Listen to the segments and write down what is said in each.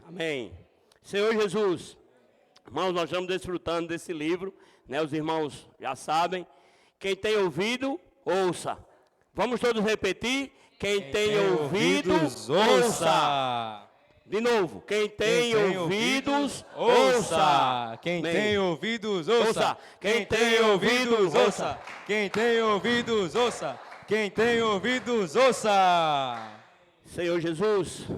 Amém. Senhor Jesus, irmãos, nós estamos desfrutando desse livro, né? Os irmãos já sabem. Quem tem ouvido, ouça. Vamos todos repetir? Quem tem ouvidos, ouça. De novo, quem tem ouvidos, ouça. Quem tem ouvidos, ouça. Quem tem ouvidos, ouça. Quem tem ouvidos, ouça. Quem tem ouvidos, ouça. Senhor Jesus,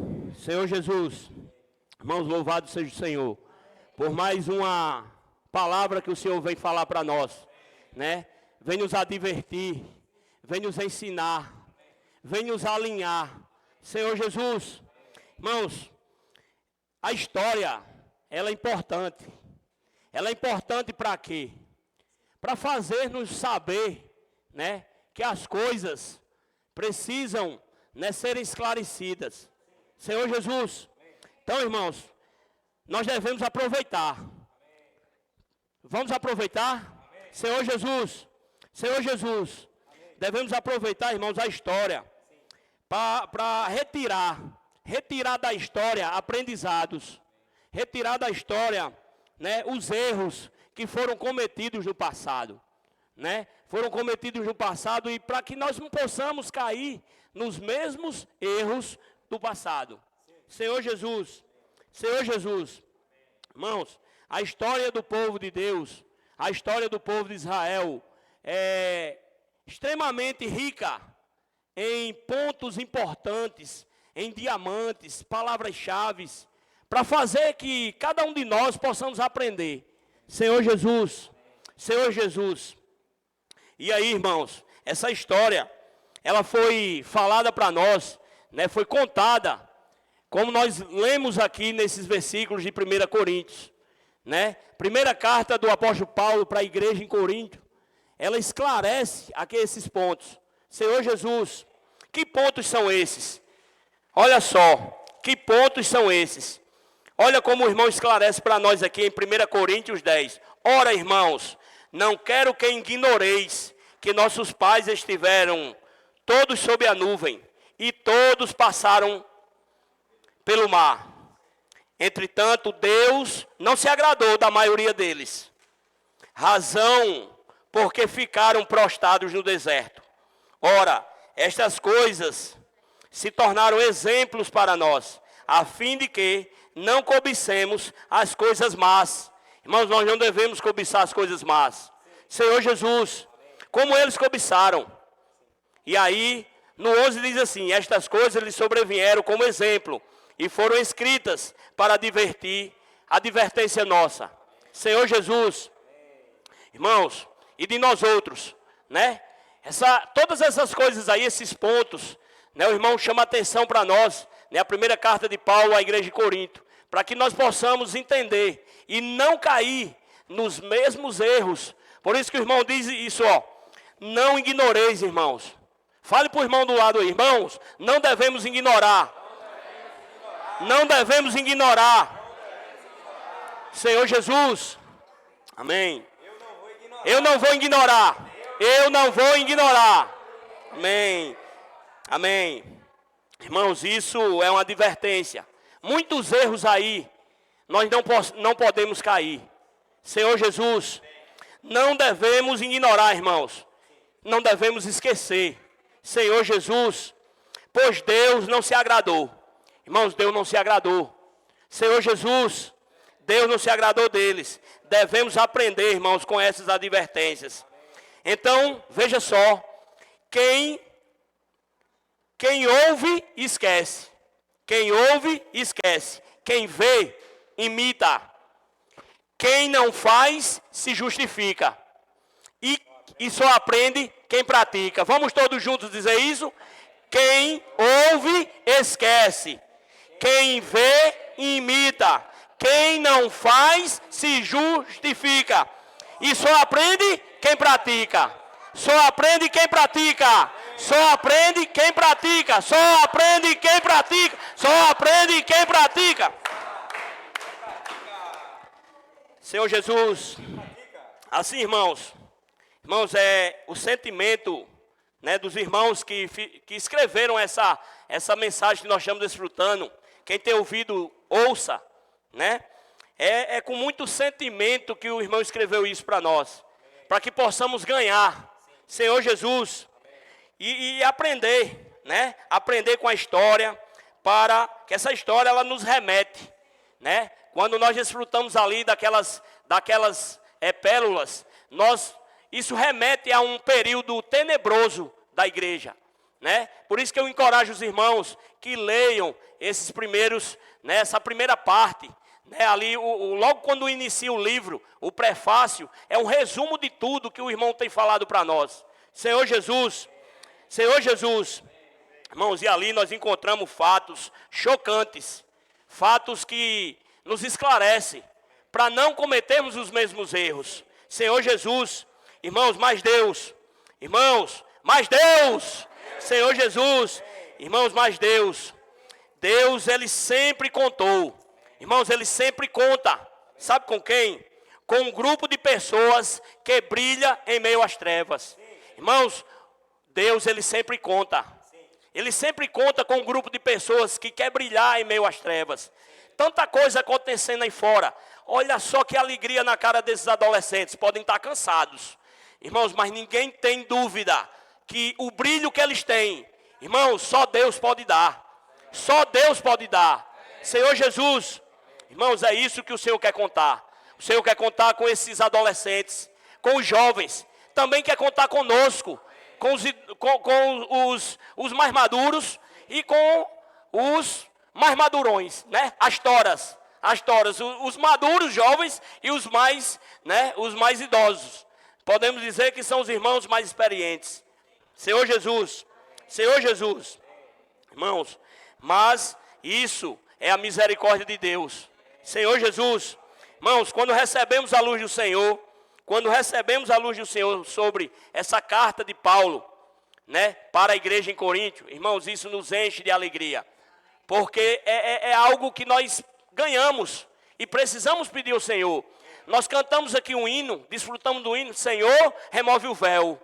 irmãos, louvado seja o Senhor, por mais uma palavra que o Senhor vem falar para nós, né? Vem nos advertir, vem nos ensinar, vem nos alinhar. Senhor Jesus, irmãos, a história, ela é importante. Ela é importante para quê? Para fazer-nos saber, né, que as coisas precisam, né, serem esclarecidas. Senhor Jesus, então, irmãos, nós devemos aproveitar. Vamos aproveitar? Senhor Jesus, devemos aproveitar, irmãos, a história para retirar da história aprendizados, retirar da história, né, os erros que foram cometidos no passado, né? Foram cometidos no passado, e para que nós não possamos cair nos mesmos erros do passado. Senhor Jesus, irmãos, a história do povo de Deus, a história do povo de Israel é extremamente rica em pontos importantes, em diamantes, palavras-chave, para fazer que cada um de nós possamos aprender. Senhor Jesus. E aí, irmãos, essa história, ela foi falada para nós, né, foi contada, como nós lemos aqui nesses versículos de 1 Coríntios, né? Primeira carta do apóstolo Paulo para a igreja em Corinto, ela esclarece aqui esses pontos. Senhor Jesus, que pontos são esses? Olha só, que pontos são esses? Olha como o irmão esclarece para nós aqui em 1 Coríntios 10. Ora, irmãos, não quero que ignoreis que nossos pais estiveram todos sob a nuvem e todos passaram pelo mar. Entretanto, Deus não se agradou da maioria deles, razão porque ficaram prostrados no deserto. Ora, estas coisas se tornaram exemplos para nós, a fim de que não cobicemos as coisas más. Irmãos, nós não devemos cobiçar as coisas más. Senhor Jesus, como eles cobiçaram. E aí, no 11 diz assim: estas coisas lhes sobrevieram como exemplo, e foram escritas para advertir, advertência nossa. Senhor Jesus, irmãos, e de nós outros, né? Todas essas coisas aí, esses pontos, né? O irmão chama atenção para nós, né? A primeira carta de Paulo à igreja de Corinto, para que nós possamos entender e não cair nos mesmos erros. Por isso que o irmão diz isso, ó: não ignoreis, irmãos. Fale para o irmão do lado aí: irmãos, não devemos ignorar. Não devemos ignorar. Senhor Jesus, amém. Eu não vou ignorar. Eu não vou ignorar. Amém. Amém. Irmãos, isso é uma advertência. Muitos erros aí, nós não podemos cair. Senhor Jesus, não devemos ignorar, irmãos. Não devemos esquecer. Senhor Jesus, pois Deus não se agradou. Irmãos, Deus não se agradou. Senhor Jesus, Deus não se agradou deles. Devemos aprender, irmãos, com essas advertências. Então, veja só, quem ouve, esquece. Quem ouve, esquece. Quem vê, imita. Quem não faz, se justifica. E só aprende quem pratica. Vamos todos juntos dizer isso? Quem ouve, esquece. Quem vê, imita. Quem não faz, se justifica. E só aprende quem pratica. Só aprende quem pratica. Só aprende quem pratica. Só aprende quem pratica. Só aprende quem pratica. Senhor Jesus, assim, irmãos, é o sentimento, né, dos irmãos que escreveram essa mensagem que nós estamos desfrutando. Quem tem ouvido, ouça, né? É com muito sentimento que o irmão escreveu isso para nós, para que possamos ganhar, Senhor Jesus, e aprender, né? Aprender com a história, para que essa história ela nos remete, né? Quando nós desfrutamos ali daquelas pérolas, isso remete a um período tenebroso da igreja, né? Por isso que eu encorajo os irmãos que leiam esses primeiros, né, essa primeira parte, né, ali logo quando inicia o livro, o prefácio é um resumo de tudo que o irmão tem falado para nós. Senhor Jesus, irmãos, e ali nós encontramos fatos chocantes, fatos que nos esclarecem para não cometermos os mesmos erros. Senhor Jesus, irmãos, mais Deus, Senhor Jesus, irmãos, mais Deus, Ele sempre contou, irmãos, Ele sempre conta, sabe com quem? Com um grupo de pessoas que brilha em meio às trevas. Irmãos, Deus, Ele sempre conta com um grupo de pessoas que quer brilhar em meio às trevas. Tanta coisa acontecendo aí fora, olha só que alegria na cara desses adolescentes, podem estar cansados, irmãos, mas ninguém tem dúvida que o brilho que eles têm, irmãos, só Deus pode dar. Senhor Jesus, irmãos, é isso que o Senhor quer contar. O Senhor quer contar com esses adolescentes, com os jovens, também quer contar conosco, com os mais maduros e com os mais madurões, né? As toras, os maduros jovens e os mais, né, os mais idosos. Podemos dizer que são os irmãos mais experientes. Senhor Jesus, irmãos, mas isso é a misericórdia de Deus. Senhor Jesus, irmãos, quando recebemos a luz do Senhor, sobre essa carta de Paulo, né, para a igreja em Corinto, irmãos, isso nos enche de alegria, porque é algo que nós ganhamos e precisamos pedir ao Senhor. Nós cantamos aqui um hino, desfrutamos do hino, Senhor, remove o véu.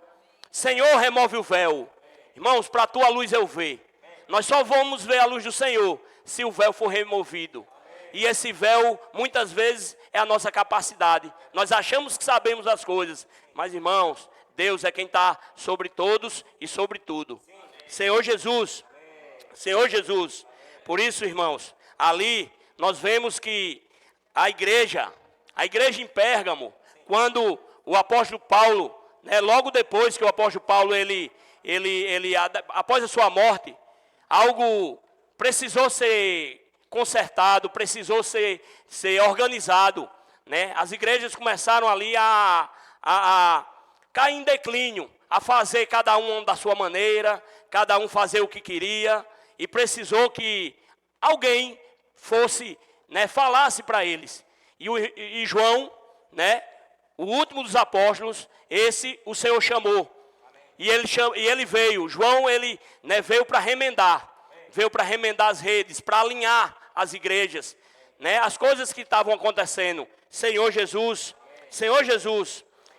Senhor, remove o véu. Irmãos, para a tua luz eu ver. Nós só vamos ver a luz do Senhor se o véu for removido. E esse véu, muitas vezes, é a nossa capacidade. Nós achamos que sabemos as coisas, mas, irmãos, Deus é quem está sobre todos e sobre tudo. Senhor Jesus, por isso, irmãos, ali nós vemos que a igreja em Pérgamo, quando o apóstolo Paulo, né, logo depois que o apóstolo Paulo, após a sua morte, algo precisou ser consertado, precisou ser organizado, né? As igrejas começaram ali a cair em declínio, a fazer cada um da sua maneira, cada um fazer o que queria, e precisou que alguém fosse, né, falasse para eles. E João, né, o último dos apóstolos, esse o Senhor chamou. E ele veio, João, né, veio para remendar as redes, para alinhar as igrejas, né, as coisas que estavam acontecendo. Senhor Jesus,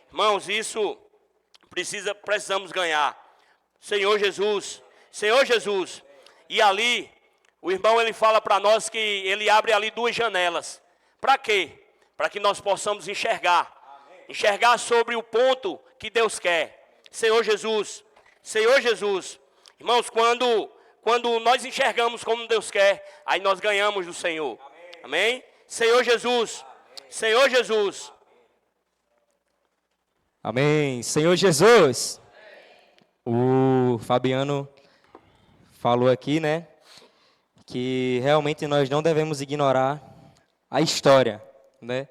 irmãos, isso precisamos ganhar. Senhor Jesus, e ali, o irmão ele fala para nós que ele abre ali 2 janelas. Para quê? Para que nós possamos enxergar sobre o ponto que Deus quer. Senhor Jesus, irmãos, quando nós enxergamos como Deus quer, aí nós ganhamos do Senhor. Amém? Senhor Jesus. Amém. Senhor Jesus. O Fabiano falou aqui, né, que realmente nós não devemos ignorar a história, né?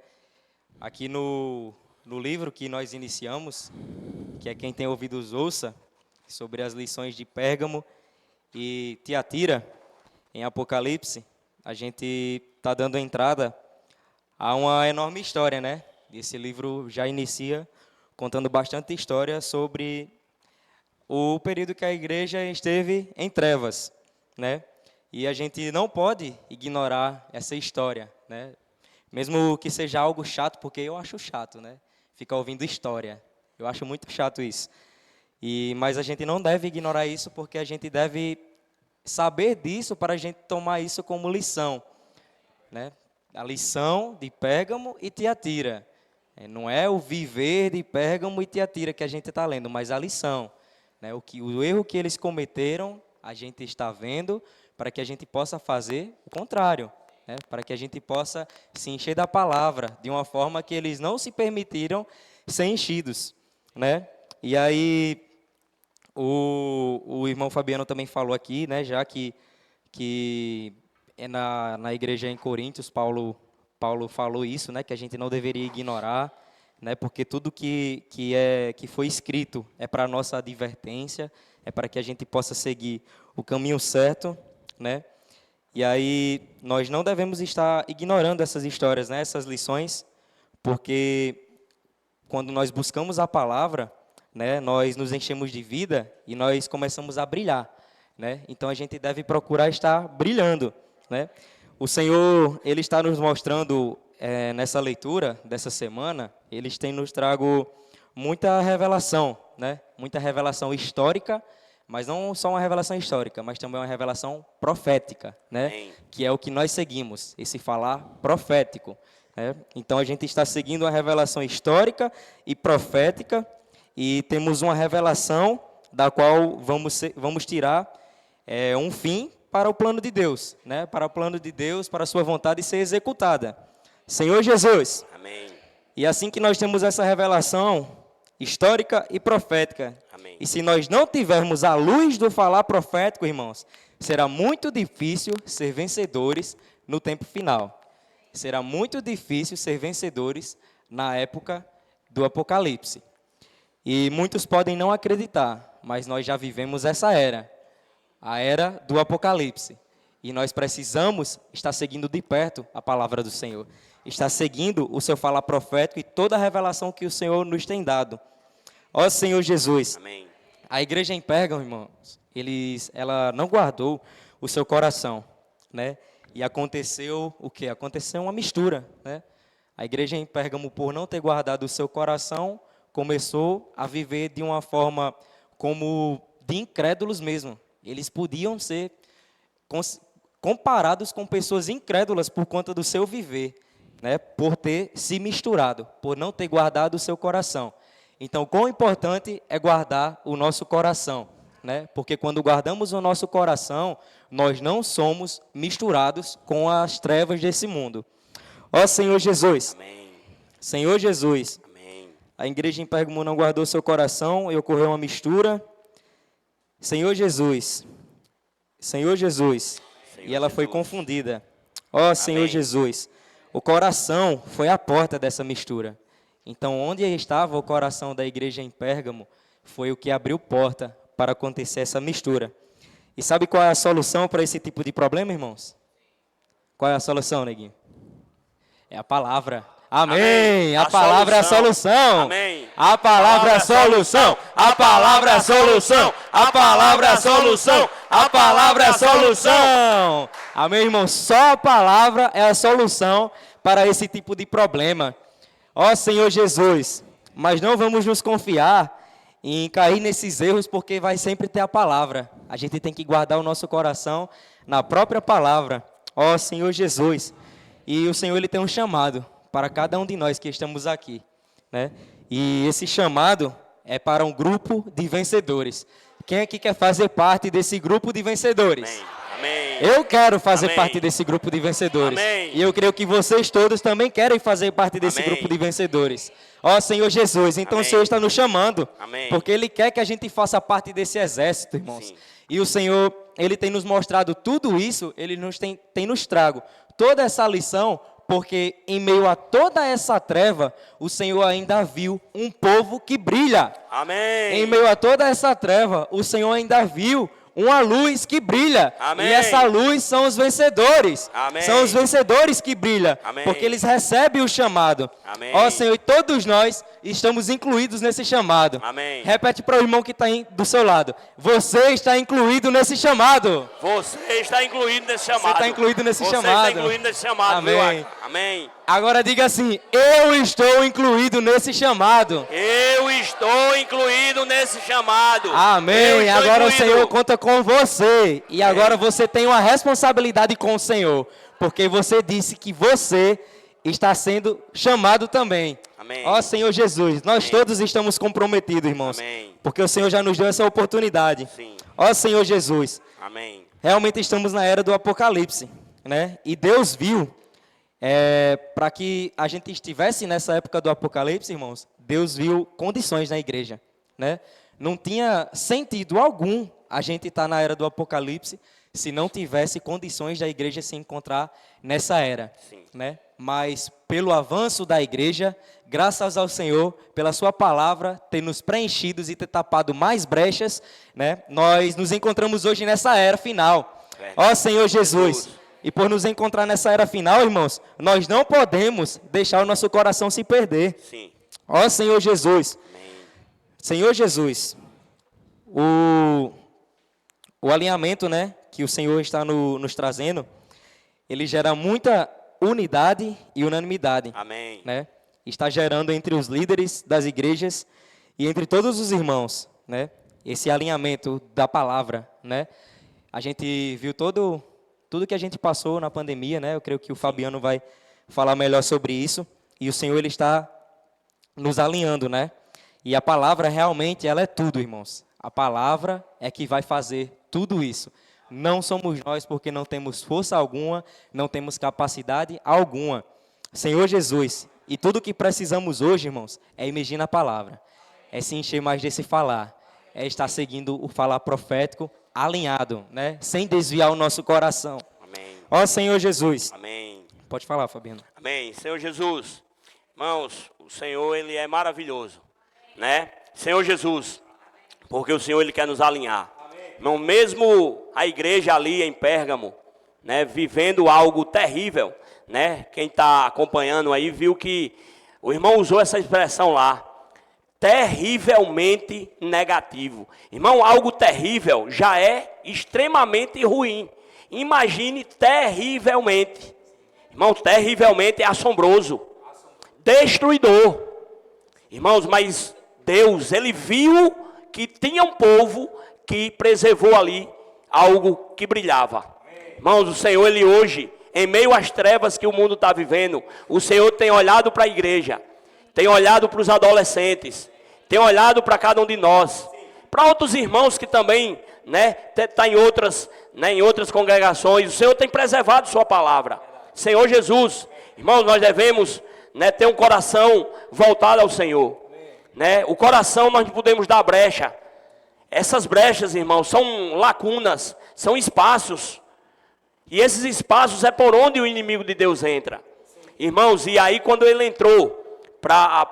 Aqui no livro que nós iniciamos, que é Quem Tem Ouvidos Ouça, sobre as lições de Pérgamo e Tiatira, em Apocalipse, a gente está dando entrada a uma enorme história, né? Esse livro já inicia contando bastante história sobre o período que a igreja esteve em trevas, né? E a gente não pode ignorar essa história, né? Mesmo que seja algo chato, porque eu acho chato, né? Ficar ouvindo história. Eu acho muito chato isso. Mas a gente não deve ignorar isso, porque a gente deve saber disso para a gente tomar isso como lição. né? A lição de Pérgamo e Tiatira. Não é o viver de Pérgamo e Tiatira que a gente está lendo, mas a lição, né? O erro que eles cometeram, a gente está vendo, para que a gente possa fazer o contrário, né? Para que a gente possa se encher da palavra, de uma forma que eles não se permitiram ser enchidos, né? E aí, o irmão Fabiano também falou aqui, né? Já que na igreja em Coríntios, Paulo falou isso, né? Que a gente não deveria ignorar, né? Porque tudo que foi escrito é para nossa advertência, é para que a gente possa seguir o caminho certo, né? E aí nós não devemos estar ignorando essas histórias, né? Essas lições, porque quando nós buscamos a palavra, né? Nós nos enchemos de vida e nós começamos a brilhar, né? Então a gente deve procurar estar brilhando, né? O Senhor, Ele está nos mostrando nessa leitura dessa semana, Ele tem nos trago muita revelação, né? Muita revelação histórica, mas não só uma revelação histórica, mas também uma revelação profética, né? Amém. Que é o que nós seguimos, esse falar profético, né? Então a gente está seguindo uma revelação histórica e profética, e temos uma revelação da qual vamos tirar um fim para o plano de Deus, né? Para o plano de Deus, para a sua vontade ser executada. Senhor Jesus. Amém. E assim que nós temos essa revelação histórica e profética, Amém. e se nós não tivermos a luz do falar profético, irmãos, será muito difícil ser vencedores no tempo final. Será muito difícil ser vencedores na época do Apocalipse. E muitos podem não acreditar, mas nós já vivemos essa era, a era do Apocalipse. E nós precisamos estar seguindo de perto a palavra do Senhor. Estar seguindo o seu falar profético e toda a revelação que o Senhor nos tem dado. Ó Senhor Jesus. Amém. A igreja em Pérgamo, irmãos, ela não guardou o seu coração, né? E aconteceu o quê? Aconteceu uma mistura, né? A igreja em Pérgamo, por não ter guardado o seu coração, começou a viver de uma forma como de incrédulos mesmo. Eles podiam ser comparados com pessoas incrédulas por conta do seu viver, né? Por ter se misturado, por não ter guardado o seu coração. Então, quão importante é guardar o nosso coração, né? Porque quando guardamos o nosso coração, nós não somos misturados com as trevas desse mundo. Ó Senhor Jesus. Amém. Senhor Jesus. Amém. A igreja em Pérgamo não guardou seu coração e ocorreu uma mistura. Senhor Jesus. Senhor Jesus. Senhor E ela foi Jesus. confundida. Ó Senhor Amém. Jesus. O coração foi a porta dessa mistura. Então, onde estava o coração da igreja em Pérgamo, foi o que abriu porta para acontecer essa mistura. E sabe qual é a solução para esse tipo de problema, irmãos? Qual é a solução, neguinho? É a palavra. Amém. Amém. A palavra é a solução. Amém. A palavra é a solução. A palavra é a solução. A palavra é a solução. A palavra é a solução. Amém, irmão? Só a palavra é a solução para esse tipo de problema. Ó Senhor Jesus, mas não vamos nos confiar em cair nesses erros, porque vai sempre ter a palavra. A gente tem que guardar o nosso coração na própria palavra. Ó Senhor Jesus. E o Senhor, Ele tem um chamado para cada um de nós que estamos aqui, né? E esse chamado é para um grupo de vencedores. Quem aqui quer fazer parte desse grupo de vencedores? Amém. Amém. Eu quero fazer Amém. parte desse grupo de vencedores. Amém. E eu creio que vocês todos também querem fazer parte desse Amém. grupo de vencedores. Ó Senhor Jesus, então Amém. o Senhor está nos chamando. Amém. Porque Ele quer que a gente faça parte desse exército, irmãos. Sim. E o Senhor, Ele tem nos mostrado tudo isso, Ele tem nos trago toda essa lição, porque em meio a toda essa treva, o Senhor ainda viu um povo que brilha. Amém. Em meio a toda essa treva, o Senhor ainda viu uma luz que brilha. Amém. E essa luz são os vencedores. Amém. São os vencedores que brilham. Amém. Porque eles recebem o chamado. Amém. Ó Senhor, e todos nós estamos incluídos nesse chamado. Amém. Repete para o irmão que está do seu lado. Você está incluído nesse chamado. Você está incluído nesse chamado. Você está incluído nesse Você chamado. está incluído nesse chamado, Amém. meu Acre. Amém. Agora diga assim: eu estou incluído nesse chamado. Eu estou incluído nesse chamado. Eu Amém. estou Agora incluído. o Senhor conta com você. E agora você tem uma responsabilidade com o Senhor. porque você disse que você está sendo chamado também. Amém. Ó Senhor Jesus, nós Amém. todos estamos comprometidos, irmãos. Amém. Porque o Senhor já nos deu essa oportunidade. Sim. Ó Senhor Jesus, Amém. realmente estamos na era do Apocalipse, né? E Deus viu, para que a gente estivesse nessa época do Apocalipse, irmãos, Deus viu condições na igreja, né? Não tinha sentido algum a gente estar na era do Apocalipse se não tivesse condições da igreja se encontrar nessa era, Sim. né? Mas pelo avanço da igreja, graças ao Senhor, pela sua palavra ter nos preenchidos e ter tapado mais brechas, né? Nós nos encontramos hoje nessa era final. Ó Senhor Jesus, e por nos encontrar nessa era final, irmãos, nós não podemos deixar o nosso coração se perder. Sim. Ó Senhor Jesus, Amém. Senhor Jesus, o alinhamento, né, que o Senhor está nos trazendo, ele gera muita unidade e unanimidade, Amém. né? Está gerando entre os líderes das igrejas e entre todos os irmãos, né? Esse alinhamento da palavra, né? A gente viu tudo que a gente passou na pandemia, né? Eu creio que o Fabiano vai falar melhor sobre isso. E o Senhor, ele está nos alinhando, né? E a palavra realmente, ela é tudo, irmãos. A palavra é que vai fazer tudo isso. Não somos nós, porque não temos força alguma, não temos capacidade alguma. Senhor Jesus, e tudo que precisamos hoje, irmãos, é imergir na palavra. É se encher mais desse falar. É estar seguindo o falar profético alinhado, né? Sem desviar o nosso coração. Amém. Ó Senhor Jesus. Amém. Pode falar, Fabiano. Amém. Senhor Jesus, irmãos, o Senhor, ele é maravilhoso, né? Senhor Jesus, porque o Senhor, ele quer nos alinhar. Irmão, mesmo a igreja ali em Pérgamo, né, vivendo algo terrível, né? Quem está acompanhando aí viu que o irmão usou essa expressão lá, terrivelmente negativo. Irmão, algo terrível já é extremamente ruim. Imagine terrivelmente. Irmão, terrivelmente é assombroso, destruidor. Irmãos, mas Deus, ele viu que tinha um povo que preservou ali algo que brilhava. Irmãos, o Senhor, ele hoje, em meio às trevas que o mundo está vivendo, o Senhor tem olhado para a igreja, tem olhado para os adolescentes, tem olhado para cada um de nós, para outros irmãos que também, né, tá em outras congregações. O Senhor tem preservado sua palavra. Senhor Jesus, irmãos, nós devemos, né, ter um coração voltado ao Senhor, né? O coração nós não podemos dar brecha. Essas brechas, irmãos, são lacunas, são espaços. E esses espaços é por onde o inimigo de Deus entra. Irmãos, e aí quando ele entrou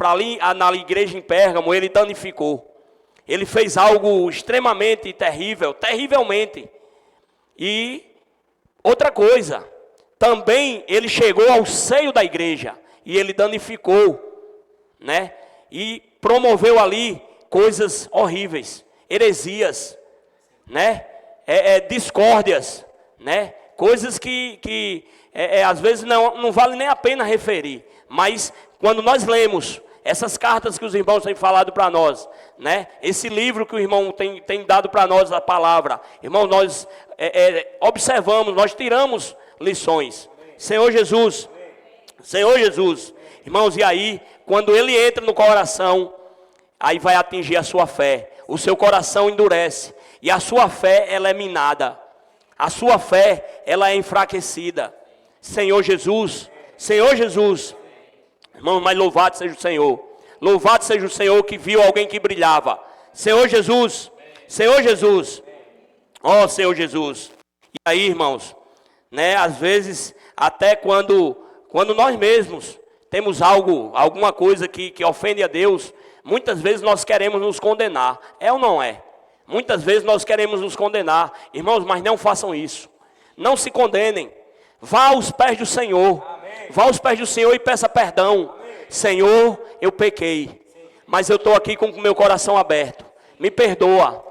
ali na igreja em Pérgamo, ele danificou. Ele fez algo extremamente terrível, terrivelmente. E outra coisa, também ele chegou ao seio da igreja e ele danificou, né? E promoveu ali coisas horríveis, heresias, né? Discórdias, né? Coisas que às vezes não vale nem a pena referir. Mas quando nós lemos essas cartas que os irmãos têm falado para nós, né? Esse livro que o irmão tem dado para nós, a palavra, irmão, nós observamos, nós tiramos lições. Senhor Jesus, Senhor Jesus, irmãos, e aí, quando ele entra no coração, aí vai atingir a sua fé, o seu coração endurece, e a sua fé, ela é minada, a sua fé, ela é enfraquecida. Senhor Jesus, Senhor Jesus, irmão, mas louvado seja o Senhor, louvado seja o Senhor que viu alguém que brilhava. Senhor Jesus, Senhor Jesus, ó Senhor Jesus. E aí, irmãos, né, às vezes, até quando nós mesmos temos alguma coisa que ofende a Deus, muitas vezes nós queremos nos condenar. É ou não é? Muitas vezes nós queremos nos condenar. Irmãos, mas não façam isso. Não se condenem. Vá aos pés do Senhor. Amém. Vá aos pés do Senhor e peça perdão. Amém. Senhor, eu pequei, mas eu estou aqui com o meu coração aberto. Me perdoa.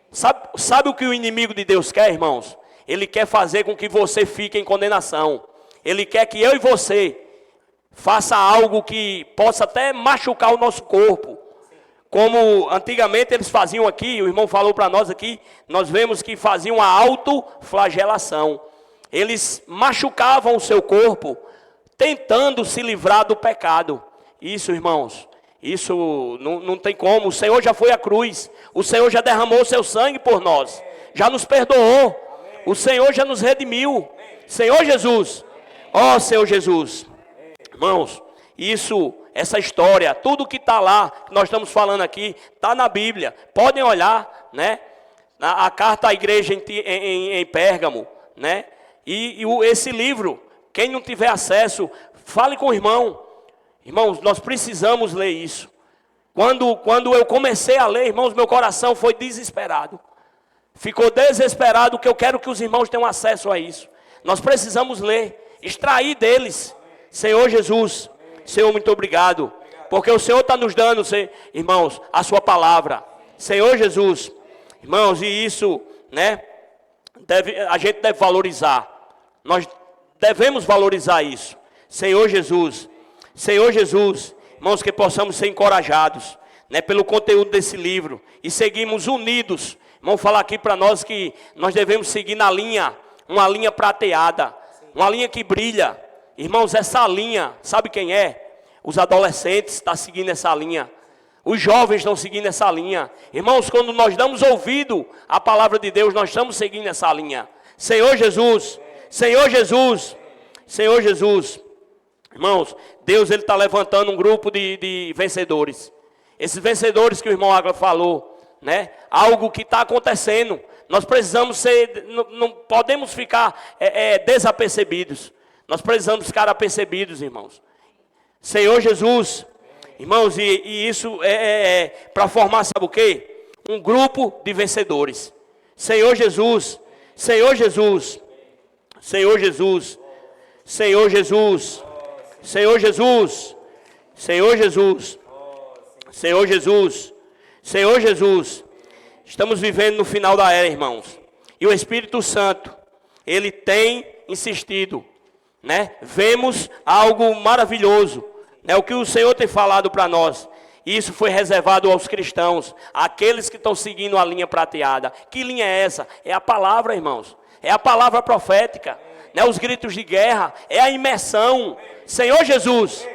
Sabe o que o inimigo de Deus quer, irmãos? Ele quer fazer com que você fique em condenação. Ele quer que eu e você faça algo que possa até machucar o nosso corpo. Como antigamente eles faziam aqui, o irmão falou para nós aqui, nós vemos que faziam a autoflagelação. eles machucavam o seu corpo, tentando se livrar do pecado. Isso, irmãos, isso não tem como. O Senhor já foi à cruz, o Senhor já derramou o seu sangue por nós, já nos perdoou, o Senhor já nos redimiu. Senhor Jesus, ó Senhor Jesus, irmãos, essa história, tudo que está lá, que nós estamos falando aqui, está na Bíblia. Podem olhar, né? A carta à igreja em Pérgamo, né? Esse livro, quem não tiver acesso, fale com o irmão. Irmãos, nós precisamos ler isso. Quando eu comecei a ler, irmãos, meu coração foi desesperado. Ficou desesperado, que eu quero que os irmãos tenham acesso a isso. Nós precisamos ler, extrair deles. Senhor Jesus, Senhor, muito obrigado, porque o Senhor está nos dando, irmãos, a sua palavra. Senhor Jesus, irmãos, e isso, né, a gente deve valorizar. Nós devemos valorizar isso. Senhor Jesus, irmãos, que possamos ser encorajados, né, pelo conteúdo desse livro e seguimos unidos. Vamos falar aqui para nós que nós devemos seguir na linha, uma linha prateada, uma linha que brilha. Irmãos, essa linha, sabe quem é? Os adolescentes estão seguindo essa linha. Os jovens estão seguindo essa linha. Irmãos, quando nós damos ouvido à palavra de Deus, nós estamos seguindo essa linha. Senhor Jesus, Senhor Jesus, Senhor Jesus. Irmãos, Deus ele está levantando um grupo de vencedores. Esses vencedores que o irmão Água falou, né? Algo que está acontecendo. Nós precisamos não podemos ficar desapercebidos. Nós precisamos ficar apercebidos, irmãos. Senhor Jesus, irmãos, e isso para formar, sabe o quê? Um grupo de vencedores. Senhor Jesus, Senhor Jesus, Senhor Jesus, Senhor Jesus, Senhor Jesus, Senhor Jesus, Senhor Jesus, Senhor Jesus. Estamos vivendo no final da era, irmãos. E o Espírito Santo, ele tem insistido, né? Vemos algo maravilhoso, né? O que o Senhor tem falado para nós. Isso foi reservado aos cristãos, aqueles que estão seguindo a linha prateada. Que linha é essa? É a palavra, irmãos. É a palavra profética, né? Os gritos de guerra, é a imersão. Senhor Jesus,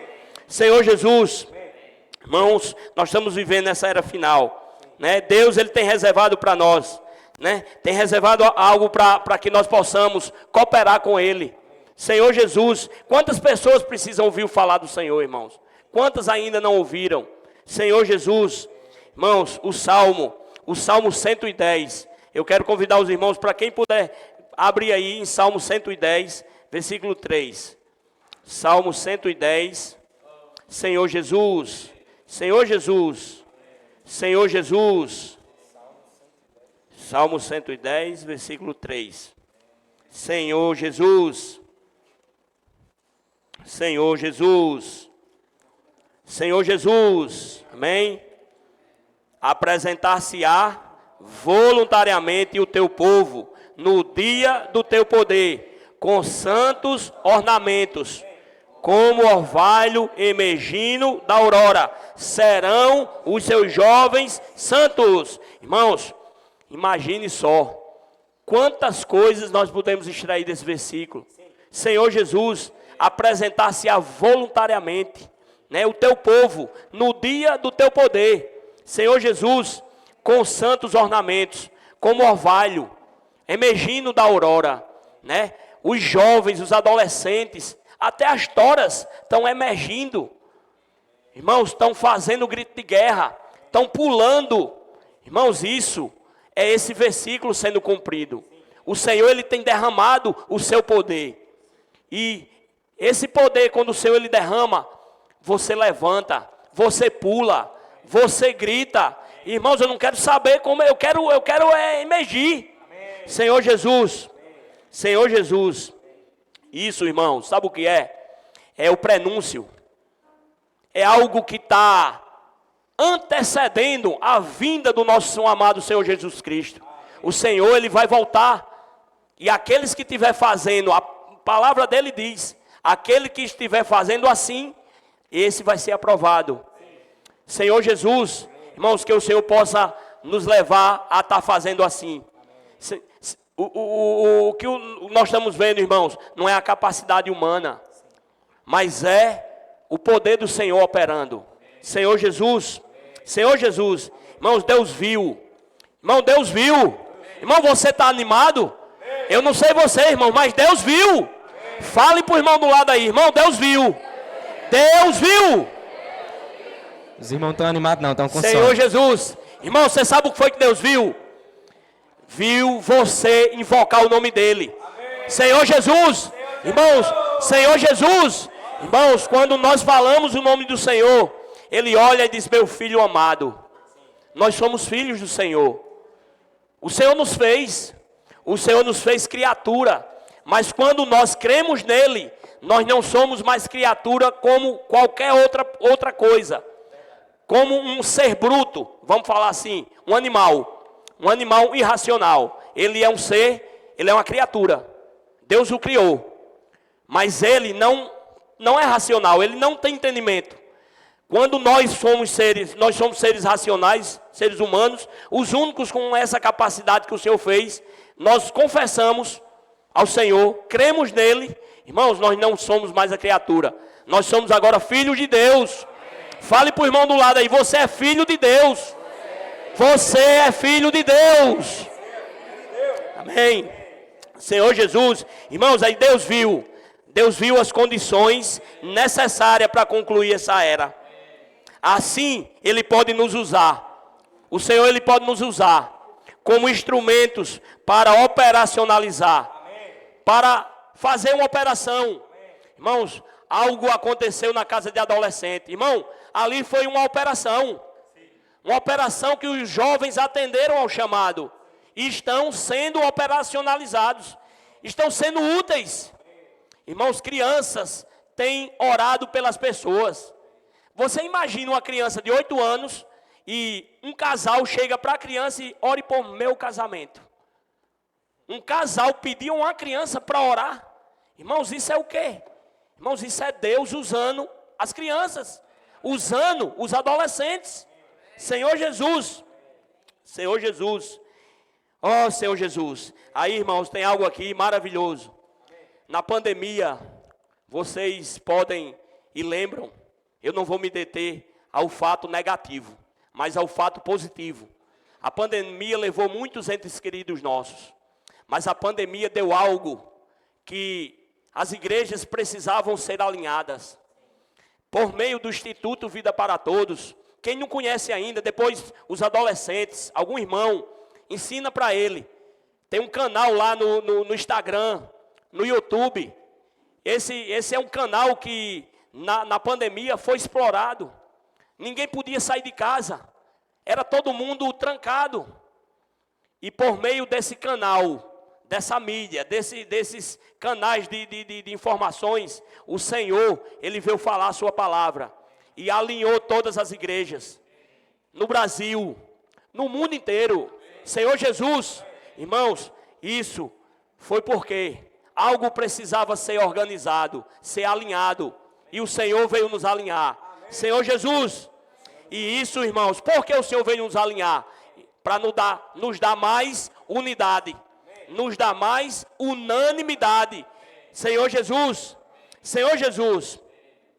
Senhor Jesus. Irmãos, nós estamos vivendo nessa era final, né? Deus ele tem reservado para nós, né? Tem reservado algo para que nós possamos cooperar com Ele. Senhor Jesus, quantas pessoas precisam ouvir falar do Senhor, irmãos? Quantas ainda não ouviram? Senhor Jesus, irmãos, o Salmo 110. Eu quero convidar os irmãos, para quem puder, abrir aí em Salmo 110, versículo 3. Salmo 110, Senhor Jesus, Senhor Jesus, Senhor Jesus. Salmo 110, versículo 3. Senhor Jesus, Senhor Jesus, Senhor Jesus, amém? Apresentar-se-á voluntariamente o teu povo no dia do teu poder, com santos ornamentos, como orvalho emergindo da aurora, serão os seus jovens santos. Irmãos, imagine só, quantas coisas nós podemos extrair desse versículo. Senhor Jesus, apresentar-se-á voluntariamente, né, o teu povo, no dia do teu poder. Senhor Jesus, com santos ornamentos, como orvalho, emergindo da aurora, né? Os jovens, os adolescentes, até as toras estão emergindo. Irmãos, estão fazendo grito de guerra, estão pulando. Irmãos, isso é esse versículo sendo cumprido. O Senhor, ele tem derramado o seu poder. E esse poder, quando o Senhor ele derrama, você levanta, você pula, você grita. Irmãos, eu não quero saber como, eu quero emergir. Amém. Senhor Jesus, amém. Senhor Jesus. Isso, irmãos, sabe o que é? É o prenúncio. É algo que está antecedendo a vinda do nosso amado Senhor Jesus Cristo. O Senhor, ele vai voltar. E aqueles que estiver fazendo, a palavra dele diz, aquele que estiver fazendo assim, esse vai ser aprovado. Senhor Jesus, irmãos, que o Senhor possa nos levar a estar fazendo assim. O que nós estamos vendo, irmãos, não é a capacidade humana, mas é o poder do Senhor operando. Senhor Jesus, irmãos, Deus viu. Irmão, Deus viu. Irmão, você está animado? Eu não sei você, irmão, mas Deus viu. Fale para o irmão do lado aí, irmão, Deus viu. Deus viu. Os irmãos estão animados não, estão com sono. Senhor Jesus, irmão, você sabe o que foi que Deus viu? Viu você invocar o nome dele. Senhor Jesus, irmãos, Senhor Jesus, irmãos, quando nós falamos o nome do Senhor, Ele olha e diz, meu filho amado, nós somos filhos do Senhor. O Senhor nos fez criatura, mas quando nós cremos nele, nós não somos mais criatura como qualquer outra coisa, como um ser bruto, vamos falar assim, um animal irracional. Ele é um ser, ele é uma criatura, Deus o criou, mas ele não é racional, ele não tem entendimento. Quando nós somos seres racionais, seres humanos, os únicos com essa capacidade que o Senhor fez, nós confessamos ao Senhor, cremos nele, irmãos, nós não somos mais a criatura, nós somos agora filhos de Deus. Fale para o irmão do lado aí, você é filho de Deus. Você é filho de Deus. Amém. Senhor Jesus, irmãos, aí Deus viu as condições necessárias para concluir essa era. Assim, Ele pode nos usar. O Senhor, Ele pode nos usar como instrumentos para operacionalizar, para fazer uma operação. Irmãos, algo aconteceu na casa de adolescente. Irmão, ali foi uma operação que os jovens atenderam ao chamado e estão sendo operacionalizados, estão sendo úteis. Irmãos, crianças têm orado pelas pessoas. Você imagina uma criança de 8 anos e um casal chega para a criança e ore por meu casamento. Um casal pediu uma criança para orar. Irmãos, isso é o quê? Irmãos, isso é Deus usando as crianças, usando os adolescentes. Senhor Jesus, ó Senhor Jesus. Aí, irmãos, tem algo aqui maravilhoso. Na pandemia, vocês podem e lembram, eu não vou me deter ao fato negativo, mas ao fato positivo. A pandemia levou muitos entes queridos nossos, mas a pandemia deu algo que as igrejas precisavam ser alinhadas. Por meio do Instituto Vida para Todos, quem não conhece ainda, depois os adolescentes, algum irmão, ensina para ele. Tem um canal lá no Instagram, no YouTube. Esse é um canal que na pandemia foi explorado. Ninguém podia sair de casa. Era todo mundo trancado. E por meio desse canal, dessa mídia, desses canais de informações, o Senhor, Ele veio falar a sua palavra. E alinhou todas as igrejas. No Brasil, no mundo inteiro. Senhor Jesus, irmãos, isso foi porque algo precisava ser organizado, ser alinhado. E o Senhor veio nos alinhar. Amém. Senhor Jesus. E isso, irmãos, por que o Senhor veio nos alinhar? Para nos dar mais unidade. Amém. Nos dar mais unanimidade. Amém. Senhor Jesus. Senhor Jesus.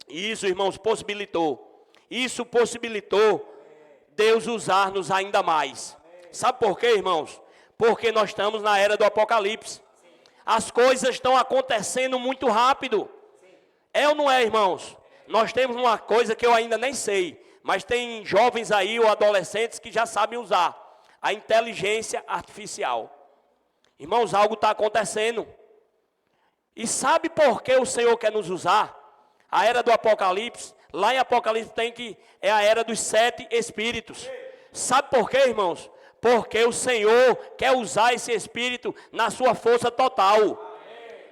E isso, irmãos, possibilitou. Isso possibilitou Deus usar-nos ainda mais. Sabe por quê, irmãos? Porque nós estamos na era do Apocalipse. As coisas estão acontecendo muito rápido. É ou não é, irmãos? Nós temos uma coisa que eu ainda nem sei, mas tem jovens aí ou adolescentes que já sabem usar. A inteligência artificial. Irmãos, algo está acontecendo. E sabe por que o Senhor quer nos usar? A era do Apocalipse, lá em Apocalipse tem que é a era dos 7 espíritos. Sabe por quê, irmãos? Porque o Senhor quer usar esse espírito na sua força total. Amém.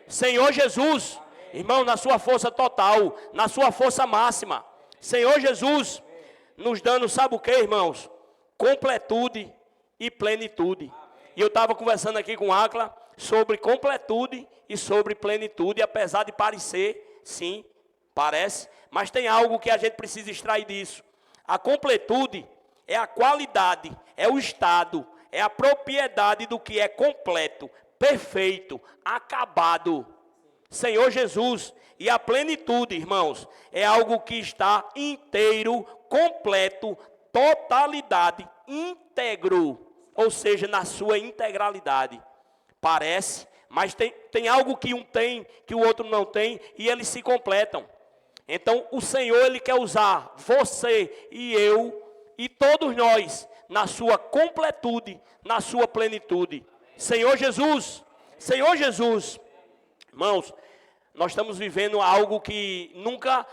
Senhor Jesus, amém. Irmão, na sua força total, na sua força máxima. Senhor Jesus, amém. Nos dando, sabe o que, irmãos? Completude e plenitude. Amém. E eu estava conversando aqui com Acla sobre completude e sobre plenitude, apesar de parecer, sim, parece, mas tem algo que a gente precisa extrair disso. A completude é a qualidade, é o estado, é a propriedade do que é completo, perfeito, acabado. Senhor Jesus, e a plenitude, irmãos, é algo que está inteiro, completo, totalidade, íntegro, ou seja, na sua integralidade. Parece, mas tem algo que um tem, que o outro não tem, e eles se completam. Então, o Senhor, Ele quer usar você e eu, e todos nós, na sua completude, na sua plenitude. Senhor Jesus, irmãos, nós estamos vivendo algo que nunca,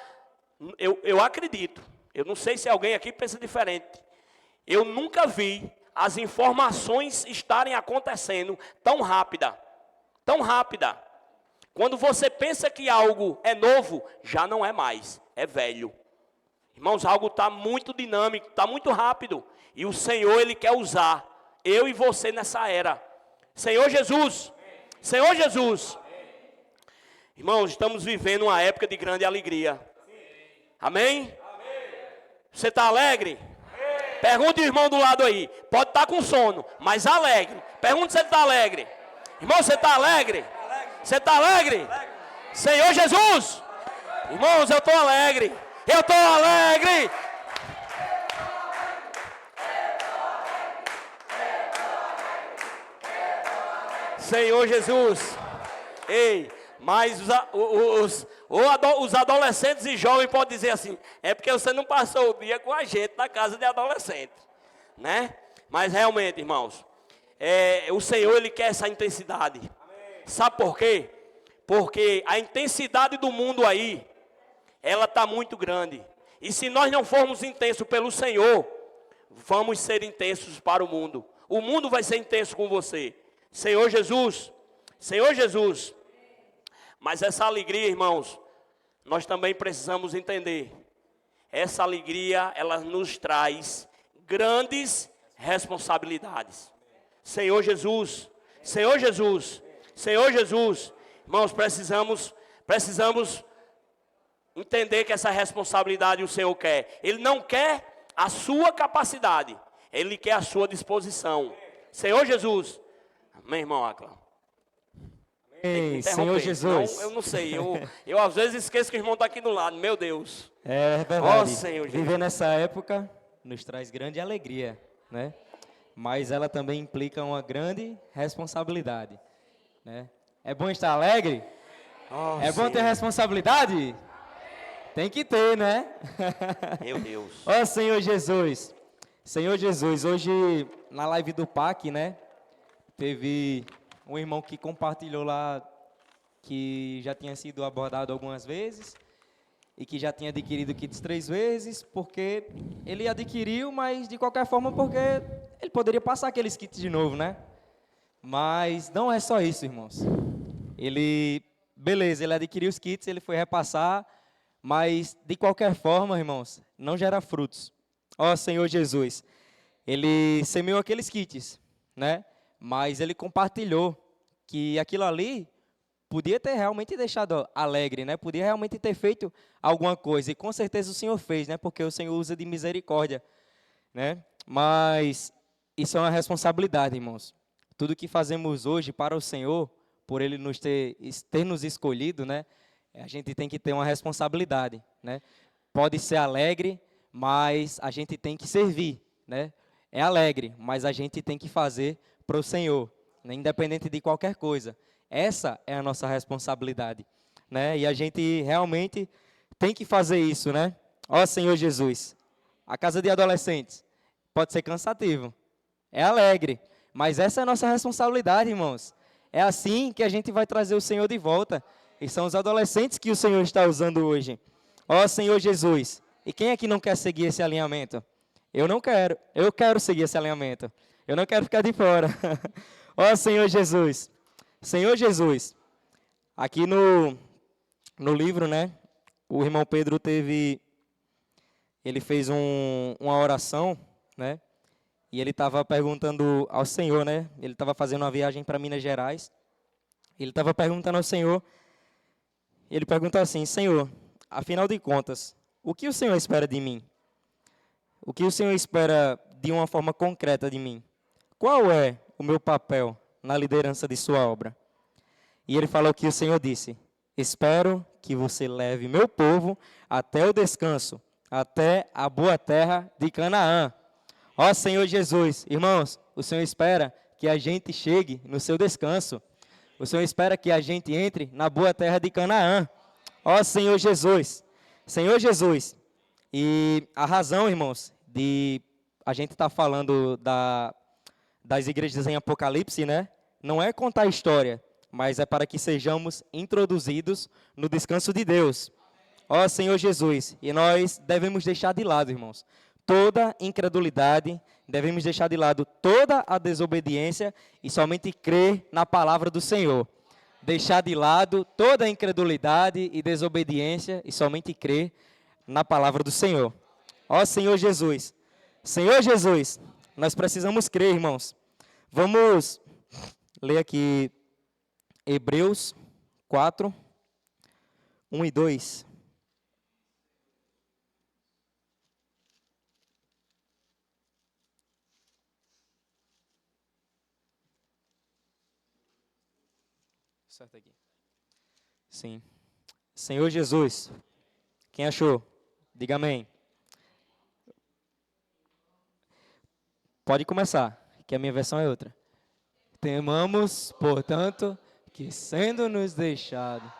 eu acredito, eu não sei se alguém aqui pensa diferente, eu nunca vi as informações estarem acontecendo tão rápida. Quando você pensa que algo é novo, já não é mais, é velho. Irmãos, algo está muito dinâmico, está muito rápido. E o Senhor, Ele quer usar eu e você nessa era. Senhor Jesus. Irmãos, estamos vivendo uma época de grande alegria. Amém? Você está alegre? Pergunte ao irmão do lado aí. Pode estar com sono, mas alegre. Pergunte se ele está alegre. Irmão, você está alegre? Você está alegre? Senhor Jesus. Irmãos, eu estou alegre. Senhor Jesus. Ei, mas os adolescentes e jovens podem dizer assim, é porque você não passou o dia com a gente na casa de adolescente, né? Mas realmente, irmãos, o Senhor, Ele quer essa intensidade. Amém. Sabe por quê? Porque a intensidade do mundo aí, ela está muito grande. E se nós não formos intensos pelo Senhor, vamos ser intensos para o mundo. O mundo vai ser intenso com você. Senhor Jesus. Mas essa alegria, irmãos, nós também precisamos entender. Essa alegria, ela nos traz grandes responsabilidades. Senhor Jesus. Irmãos, precisamos entender que essa responsabilidade o Senhor quer. Ele não quer a sua capacidade, Ele quer a sua disposição. Senhor Jesus. Amém, irmão Acla? Senhor Jesus. Senão, eu não sei, eu às vezes esqueço que o irmão está aqui do lado, meu Deus. É verdade, Senhor Jesus. Viver nessa época nos traz grande alegria, né? Mas ela também implica uma grande responsabilidade, né? É bom estar alegre? É bom ter responsabilidade? Tem que ter, né? Meu Deus. Senhor Jesus. Senhor Jesus, hoje na live do PAC, né? Teve um irmão que compartilhou lá que já tinha sido abordado algumas vezes e que já tinha adquirido kits 3 vezes, porque ele adquiriu, mas de qualquer forma porque ele poderia passar aqueles kits de novo, né? Mas não é só isso, irmãos. Ele adquiriu os kits, ele foi repassar, mas de qualquer forma, irmãos, não gera frutos. Senhor Jesus, ele semeou aqueles kits, né? Mas ele compartilhou que aquilo ali podia ter realmente deixado alegre, né? Podia realmente ter feito alguma coisa. E com certeza o Senhor fez, né? Porque o Senhor usa de misericórdia, né? Mas isso é uma responsabilidade, irmãos. Tudo que fazemos hoje para o Senhor, por Ele ter nos escolhido, né? A gente tem que ter uma responsabilidade, né? Pode ser alegre, mas a gente tem que servir, né? É alegre, mas a gente tem que fazer para o Senhor, né? Independente de qualquer coisa. Essa é a nossa responsabilidade, né? E a gente realmente tem que fazer isso, né? Senhor Jesus, a casa de adolescentes pode ser cansativo, é alegre, mas essa é a nossa responsabilidade, irmãos. É assim que a gente vai trazer o Senhor de volta. E são os adolescentes que o Senhor está usando hoje. Senhor Jesus, e quem é que não quer seguir esse alinhamento? Eu não quero, eu quero seguir esse alinhamento. Eu não quero ficar de fora. Senhor Jesus. Senhor Jesus. Aqui no livro, né? O irmão Pedro ele fez uma oração, né? E ele estava perguntando ao Senhor, né? Ele estava fazendo uma viagem para Minas Gerais. Ele estava perguntando ao Senhor. Ele perguntou assim: Senhor, afinal de contas, o que o Senhor espera de mim? O que o Senhor espera de uma forma concreta de mim? Qual é o meu papel na liderança de sua obra. E ele falou que o Senhor disse: espero que você leve meu povo até o descanso, até a boa terra de Canaã. Ó Senhor Jesus, irmãos, o Senhor espera que a gente chegue no seu descanso. O Senhor espera que a gente entre na boa terra de Canaã. Ó Senhor Jesus, Senhor Jesus. E a razão, irmãos, de a gente estar falando das igrejas em Apocalipse, né? Não é contar a história, mas é para que sejamos introduzidos no descanso de Deus. Ó Senhor Jesus, e nós devemos deixar de lado, irmãos, toda incredulidade, devemos deixar de lado toda a desobediência e somente crer na palavra do Senhor. Deixar de lado toda a incredulidade e desobediência e somente crer na palavra do Senhor. Ó Senhor Jesus, nós precisamos crer, irmãos. Vamos ler aqui Hebreus 4, 1 e 2. Certo aqui. Sim. Senhor Jesus, quem achou? Diga amém. Pode começar, que a minha versão é outra. Temamos, portanto, que sendo nos deixado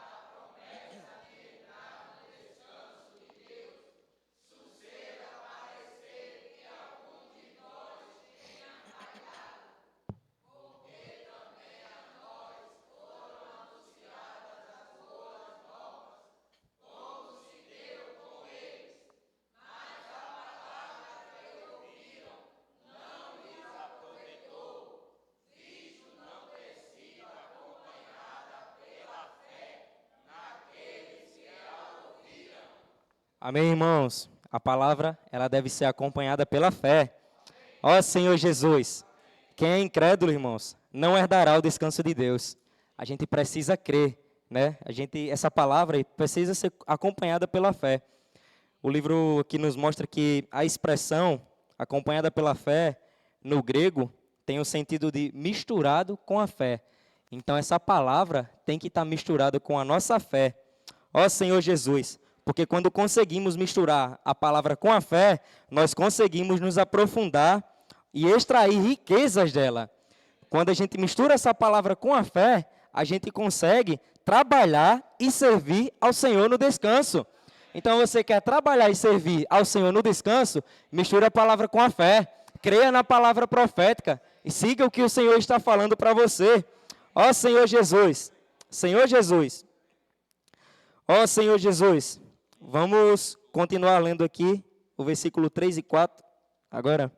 Amém, irmãos? A palavra, ela deve ser acompanhada pela fé. Ó Senhor Jesus, quem é incrédulo, irmãos, não herdará o descanso de Deus. A gente precisa crer, né? Essa palavra precisa ser acompanhada pela fé. O livro aqui nos mostra que a expressão acompanhada pela fé, no grego, tem o sentido de misturado com a fé. Então, essa palavra tem que estar misturada com a nossa fé. Ó Senhor Jesus, porque quando conseguimos misturar a palavra com a fé, nós conseguimos nos aprofundar e extrair riquezas dela. Quando a gente mistura essa palavra com a fé, a gente consegue trabalhar e servir ao Senhor no descanso. Então, você quer trabalhar e servir ao Senhor no descanso, misture a palavra com a fé, creia na palavra profética e siga o que o Senhor está falando para você. Ó Senhor Jesus, Senhor Jesus, ó Senhor Jesus. Vamos continuar lendo aqui o versículo 3 e 4, agora.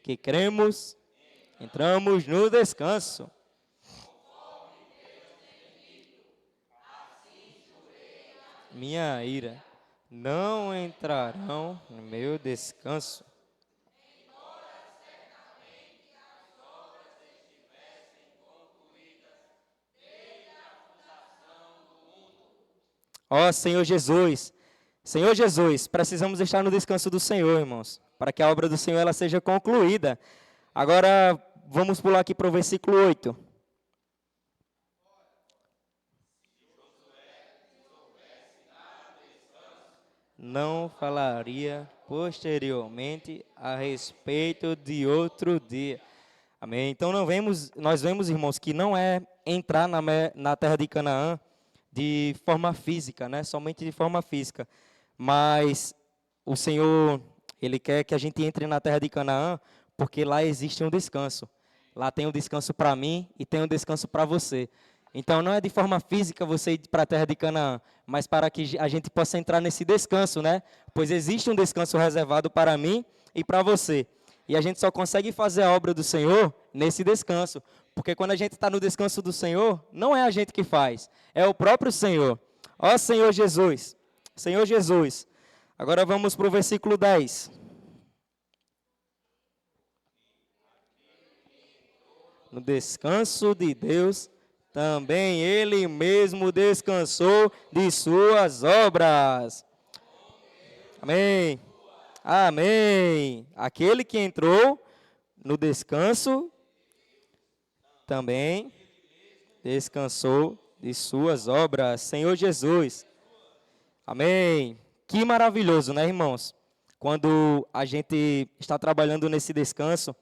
Que cremos, entramos no descanso. Minha ira, não entrarão no meu descanso. Ó Senhor Jesus, Senhor Jesus, precisamos estar no descanso do Senhor, irmãos, para que a obra do Senhor ela seja concluída. Agora, vamos pular aqui para o versículo 8. Não falaria posteriormente a respeito de outro dia. Amém? Então, nós vemos, irmãos, que não é entrar na terra de Canaã de forma física, né? Somente de forma física. Mas o Senhor, Ele quer que a gente entre na terra de Canaã, porque lá existe um descanso. Lá tem um descanso para mim e tem um descanso para você. Então, não é de forma física você ir para a terra de Canaã, mas para que a gente possa entrar nesse descanso, né? Pois existe um descanso reservado para mim e para você. E a gente só consegue fazer a obra do Senhor nesse descanso. Porque quando a gente está no descanso do Senhor, não é a gente que faz, é o próprio Senhor. Ó Senhor Jesus, Senhor Jesus. Agora vamos para o versículo 10. No descanso de Deus, também Ele mesmo descansou de suas obras. Amém. Amém. Aquele que entrou no descanso também descansou de suas obras. Senhor Jesus. Amém. Que maravilhoso, né, irmãos? Quando a gente está trabalhando nesse descanso,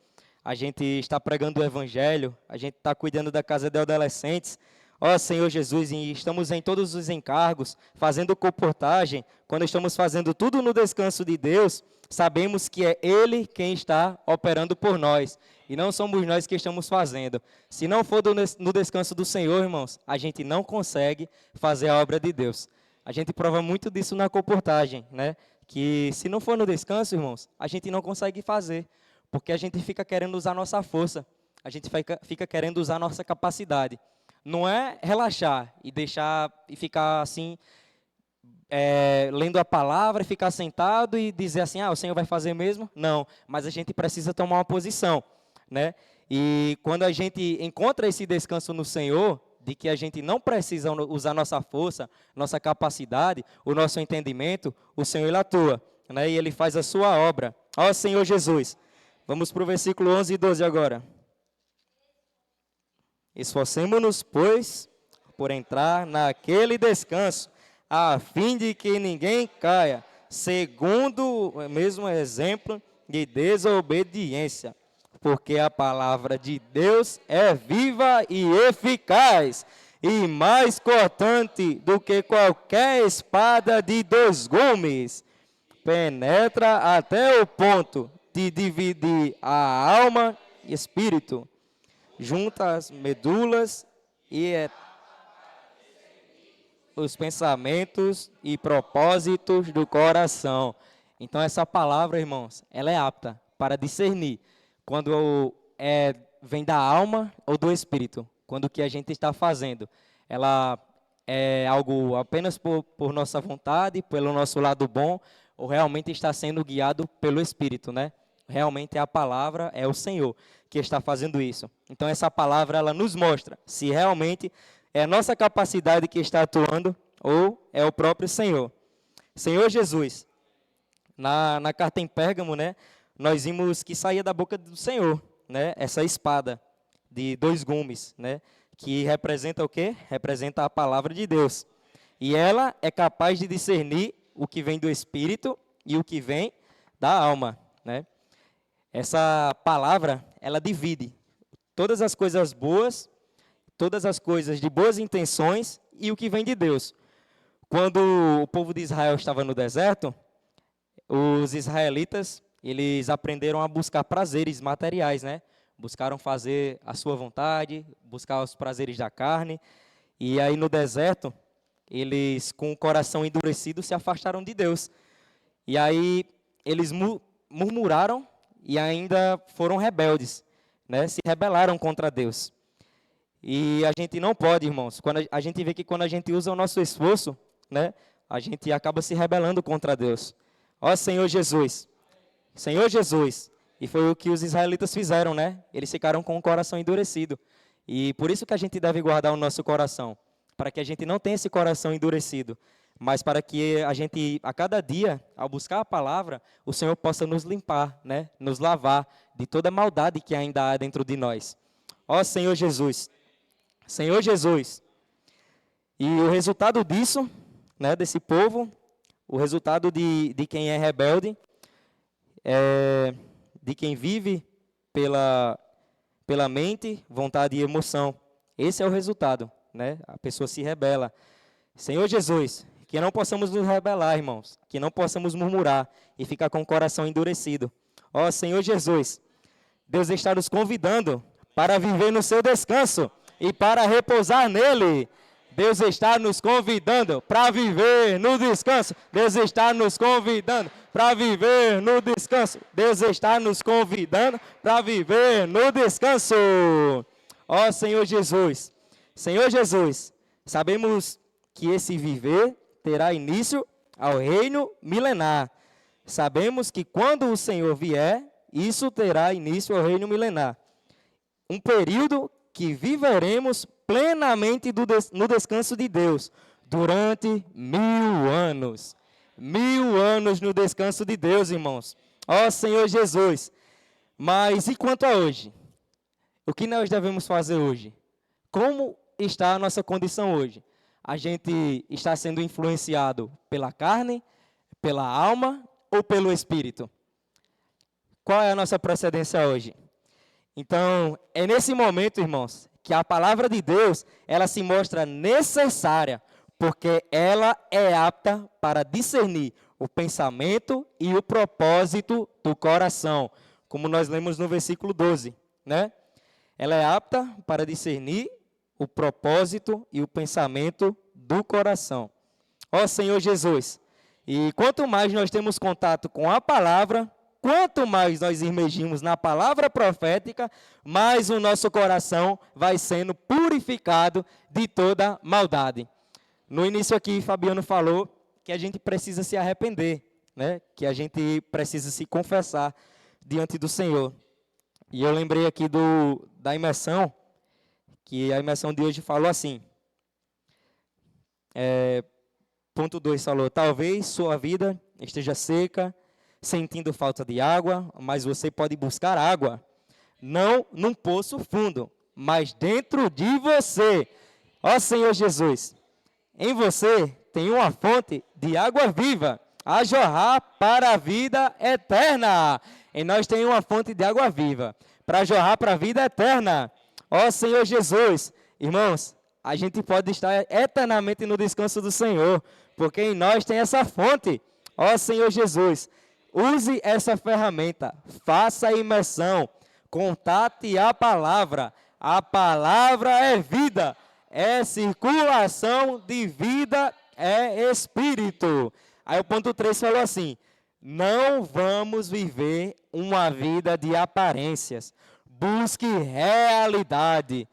a gente está pregando o Evangelho, a gente está cuidando da casa de adolescentes. Ó Senhor Jesus, e estamos em todos os encargos, fazendo comportagem. Quando estamos fazendo tudo no descanso de Deus, sabemos que é Ele quem está operando por nós. E não somos nós que estamos fazendo. Se não for no descanso do Senhor, irmãos, a gente não consegue fazer a obra de Deus. A gente prova muito disso na comportagem, né? Que se não for no descanso, irmãos, a gente não consegue fazer. Porque a gente fica querendo usar nossa força. A gente fica querendo usar nossa capacidade. Não é relaxar e deixar e ficar assim, lendo a palavra e ficar sentado e dizer assim, o Senhor vai fazer mesmo? Não, mas a gente precisa tomar uma posição, né? E quando a gente encontra esse descanso no Senhor, de que a gente não precisa usar nossa força, nossa capacidade, o nosso entendimento, o Senhor Ele atua, né? E Ele faz a sua obra. Ó Senhor Jesus, vamos para o versículo 11 e 12 agora. Esforcemo-nos, pois, por entrar naquele descanso, a fim de que ninguém caia, segundo o mesmo exemplo de desobediência. Porque a palavra de Deus é viva e eficaz, e mais cortante do que qualquer espada de 2 gumes. Penetra até o ponto de dividir a alma e espírito, junta as medulas e os pensamentos e propósitos do coração. Então essa palavra, irmãos, ela é apta para discernir quando vem da alma ou do espírito, quando o que a gente está fazendo, ela é algo apenas por nossa vontade, pelo nosso lado bom, ou realmente está sendo guiado pelo espírito, né? Realmente a palavra é o Senhor que está fazendo isso. Então essa palavra ela nos mostra se realmente é a nossa capacidade que está atuando ou é o próprio Senhor. Senhor Jesus, na carta em Pérgamo, né, nós vimos que saía da boca do Senhor, né, essa espada de 2 gumes, né, que representa o quê? Representa a palavra de Deus. E ela é capaz de discernir o que vem do espírito e o que vem da alma, né? Essa palavra, ela divide todas as coisas boas, todas as coisas de boas intenções e o que vem de Deus. Quando o povo de Israel estava no deserto, os israelitas, eles aprenderam a buscar prazeres materiais, né? Buscaram fazer a sua vontade, buscar os prazeres da carne. E aí no deserto, eles com o coração endurecido se afastaram de Deus. E aí eles murmuraram e ainda foram rebeldes, né? Se rebelaram contra Deus. E a gente não pode, irmãos, quando a gente vê que quando a gente usa o nosso esforço, né, a gente acaba se rebelando contra Deus. Ó Senhor Jesus, Senhor Jesus, e foi o que os israelitas fizeram, né? Eles ficaram com o coração endurecido. E por isso que a gente deve guardar o nosso coração, para que a gente não tenha esse coração endurecido, mas para que a gente, a cada dia, ao buscar a palavra, o Senhor possa nos limpar, né? Nos lavar de toda a maldade que ainda há dentro de nós. Ó Senhor Jesus, Senhor Jesus. E o resultado disso, né, desse povo, o resultado de quem é rebelde, de quem vive pela mente, vontade e emoção. Esse é o resultado, né? A pessoa se rebela. Senhor Jesus, que não possamos nos rebelar, irmãos, que não possamos murmurar e ficar com o coração endurecido. Ó Senhor Jesus, Deus está nos convidando para viver no seu descanso e para repousar nele. Deus está nos convidando para viver no descanso. Deus está nos convidando para viver no descanso. Deus está nos convidando para viver no descanso. Ó Senhor Jesus, Senhor Jesus, sabemos que esse viver terá início ao reino milenar. Sabemos que quando o Senhor vier, isso terá início ao reino milenar. Um período que viveremos plenamente no descanso de Deus durante 1000 anos. 1000 anos no descanso de Deus, irmãos. Ó Senhor Jesus. Mas e quanto a hoje? O que nós devemos fazer hoje? Como está a nossa condição hoje? A gente está sendo influenciado pela carne, pela alma ou pelo espírito? Qual é a nossa procedência hoje? Então, é nesse momento, irmãos, que a palavra de Deus, ela se mostra necessária, porque ela é apta para discernir o pensamento e o propósito do coração, como nós lemos no versículo 12, né? Ela é apta para discernir o propósito e o pensamento do coração. Ó Senhor Jesus, e quanto mais nós temos contato com a palavra, quanto mais nós imergimos na palavra profética, mais o nosso coração vai sendo purificado de toda maldade. No início aqui, Fabiano falou que a gente precisa se arrepender, né? Que a gente precisa se confessar diante do Senhor. E eu lembrei aqui da imersão, que a imersão de hoje falou assim, ponto 2 falou, talvez sua vida esteja seca, sentindo falta de água, mas você pode buscar água, não num poço fundo, mas dentro de você. Ó Senhor Jesus, em você tem uma fonte de água viva, a jorrar para a vida eterna. Em nós tem uma fonte de água viva, para jorrar para a vida eterna. Ó Senhor Jesus, irmãos, a gente pode estar eternamente no descanso do Senhor, porque em nós tem essa fonte. Ó Senhor Jesus, use essa ferramenta, faça a imersão, contate a palavra é vida, é circulação de vida, é espírito. Aí o ponto 3 falou assim, não vamos viver uma vida de aparências, busque realidade.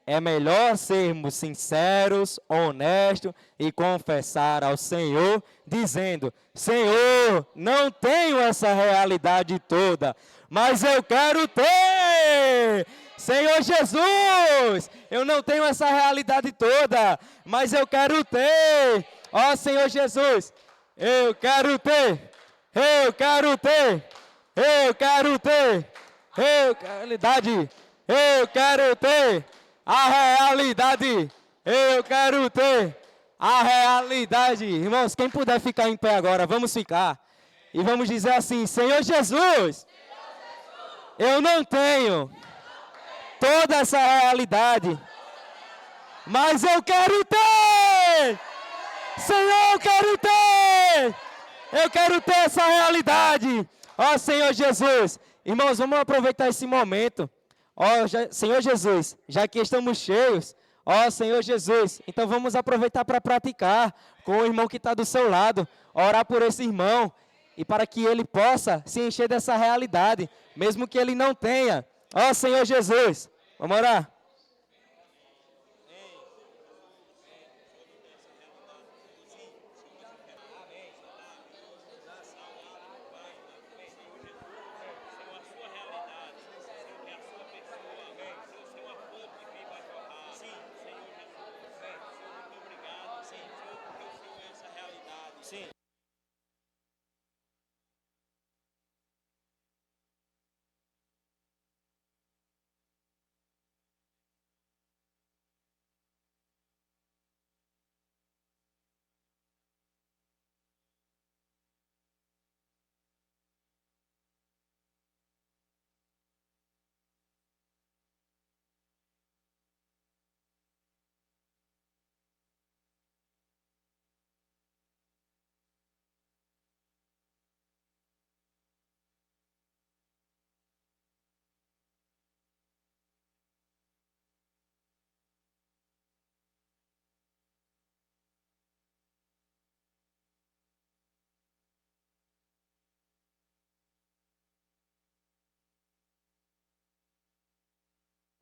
É melhor sermos sinceros, honestos e confessar ao Senhor, dizendo, Senhor, não tenho essa realidade toda, mas eu quero ter. Senhor Jesus, eu não tenho essa realidade toda, mas eu quero ter. Ó Senhor Jesus, eu quero ter, eu quero ter, eu quero ter, realidade, eu quero ter. A realidade, eu quero ter a realidade. Irmãos, quem puder ficar em pé agora, vamos ficar. E vamos dizer assim, Senhor Jesus, eu não tenho toda essa realidade, mas eu quero ter. Senhor, eu quero ter essa realidade. Ó Senhor Jesus, irmãos, vamos aproveitar esse momento. Ó Senhor Jesus, já que estamos cheios, ó Senhor Jesus, então vamos aproveitar para praticar com o irmão que está do seu lado, orar por esse irmão, e para que ele possa se encher dessa realidade, mesmo que ele não tenha. Ó Senhor Jesus, vamos orar? Sim.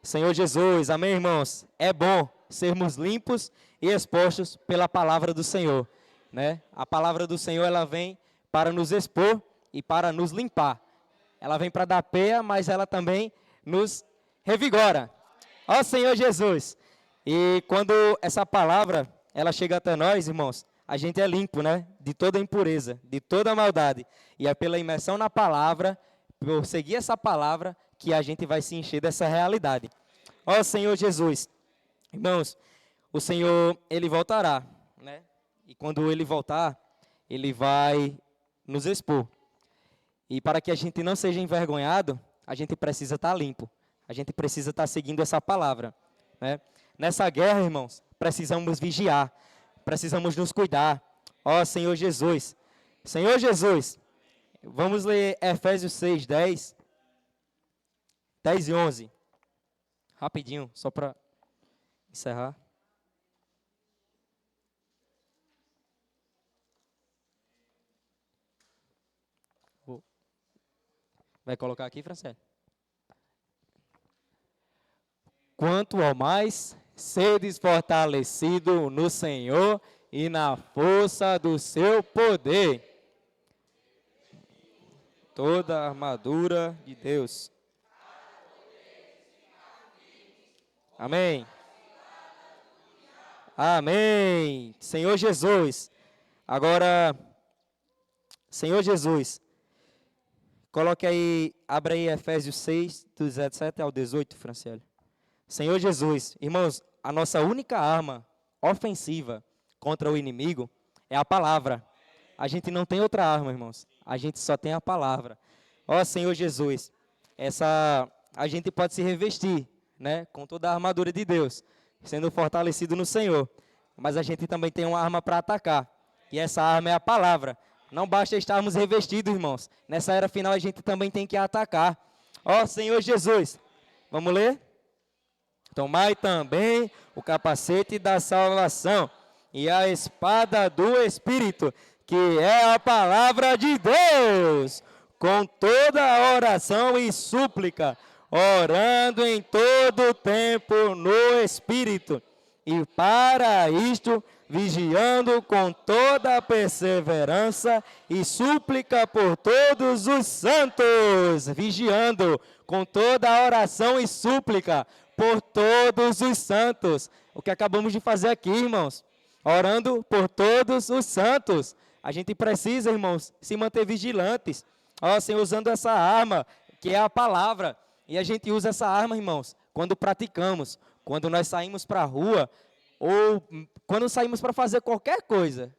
Senhor Jesus, amém, irmãos? É bom sermos limpos e expostos pela palavra do Senhor, né? A palavra do Senhor, ela vem para nos expor e para nos limpar. Ela vem para dar peia, mas ela também nos revigora. Ó Senhor Jesus! E quando essa palavra, ela chega até nós, irmãos, a gente é limpo, né? De toda impureza, de toda maldade. E é pela imersão na palavra, por seguir essa palavra, que a gente vai se encher dessa realidade. Ó Senhor Jesus, irmãos, o Senhor, Ele voltará, né? E quando Ele voltar, Ele vai nos expor. E para que a gente não seja envergonhado, a gente precisa estar limpo. A gente precisa estar seguindo essa palavra, né? Nessa guerra, irmãos, precisamos vigiar, precisamos nos cuidar. Ó Senhor Jesus, Senhor Jesus, vamos ler Efésios 6, 10 e 11. Rapidinho, só para encerrar. Vai colocar aqui, Francélio? Quanto ao mais, sedes fortalecido no Senhor e na força do seu poder. Toda a armadura de Deus. Amém. Amém. Senhor Jesus. Agora, Senhor Jesus, coloque aí, abre aí Efésios 6, do 17 ao 18, Franciele. Senhor Jesus, irmãos, a nossa única arma ofensiva contra o inimigo é a palavra. A gente não tem outra arma, irmãos. A gente só tem a palavra. Ó Senhor Jesus, a gente pode se revestir, né, com toda a armadura de Deus, sendo fortalecido no Senhor. Mas a gente também tem uma arma para atacar. E essa arma é a palavra. Não basta estarmos revestidos, irmãos. Nessa era final a gente também tem que atacar. Ó Senhor Jesus, vamos ler? Tomai também o capacete da salvação e a espada do Espírito, que é a palavra de Deus, com toda a oração e súplica, orando em todo o tempo no Espírito, e para isto, vigiando com toda a perseverança e súplica por todos os santos, vigiando com toda a oração e súplica por todos os santos. O que acabamos de fazer aqui, irmãos, orando por todos os santos. A gente precisa, irmãos, se manter vigilantes. Ó, Senhor, usando essa arma, que é a palavra. E a gente usa essa arma, irmãos, quando praticamos, quando nós saímos para a rua, ou quando saímos para fazer qualquer coisa,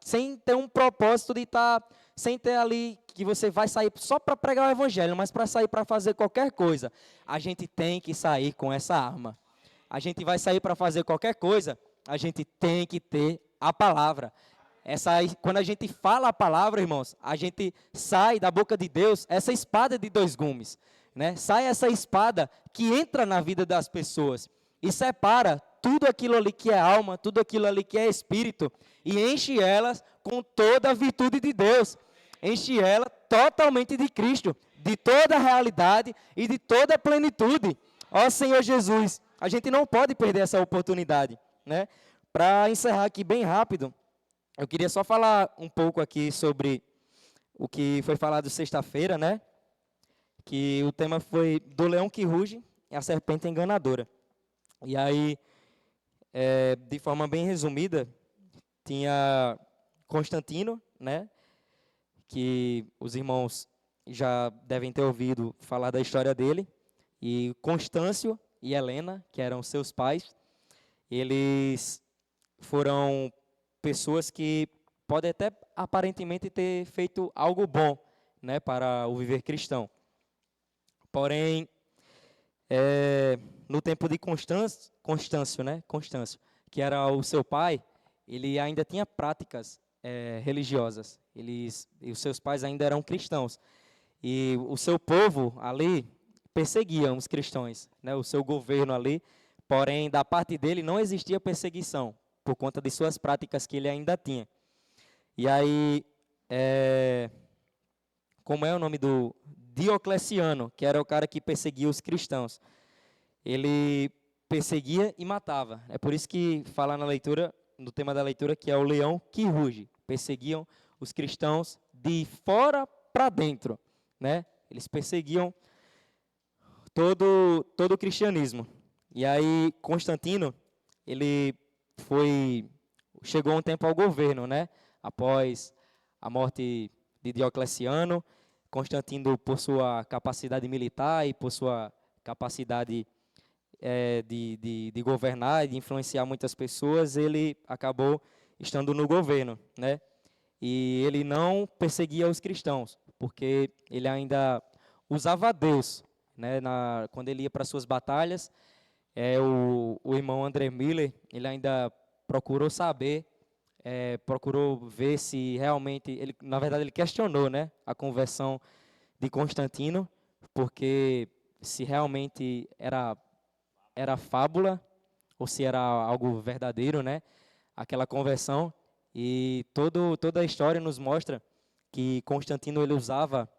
sem ter um propósito de estar, sem ter ali que você vai sair só para pregar o evangelho, mas para sair para fazer qualquer coisa, a gente tem que sair com essa arma. A gente vai sair para fazer qualquer coisa, a gente tem que ter a palavra. Quando a gente fala a palavra, irmãos, a gente sai da boca de Deus essa espada de dois gumes, né? Sai essa espada que entra na vida das pessoas e separa tudo aquilo ali que é alma, tudo aquilo ali que é espírito, e enche elas com toda a virtude de Deus, enche ela totalmente de Cristo, de toda a realidade e de toda a plenitude. Ó Senhor Jesus, a gente não pode perder essa oportunidade, né? Para encerrar aqui bem rápido, eu queria só falar um pouco aqui sobre o que foi falado sexta-feira, né? Que o tema foi do leão que ruge e a serpente enganadora. E aí, de forma bem resumida, tinha Constantino, né? Que os irmãos já devem ter ouvido falar da história dele. E Constâncio e Helena, que eram seus pais, eles foram pessoas que podem até aparentemente ter feito algo bom, né, para o viver cristão. Porém, no tempo de Constâncio, né, que era o seu pai, ele ainda tinha práticas religiosas. Os seus pais ainda eram cristãos. E o seu povo ali perseguia os cristãos, né, o seu governo ali. Porém, da parte dele não existia perseguição, por conta de suas práticas que ele ainda tinha. E aí, como é o nome do Diocleciano, que era o cara que perseguia os cristãos, ele perseguia e matava. É por isso que fala na leitura, no tema da leitura, que é o leão que ruge. Perseguiam os cristãos de fora para dentro, né? Eles perseguiam todo o cristianismo. E aí Constantino, ele foi chegou um tempo ao governo, né? Após a morte de Diocleciano, Constantino, por sua capacidade militar e por sua capacidade de governar e de influenciar muitas pessoas, ele acabou estando no governo, né? E ele não perseguia os cristãos, porque ele ainda usava Deus, né? Quando ele ia para suas batalhas, o irmão André Miller, ele ainda procurou saber, procurou ver se realmente, na verdade ele questionou, né, a conversão de Constantino, porque se realmente era fábula ou se era algo verdadeiro, né, aquela conversão. E toda a história nos mostra que Constantino ele usava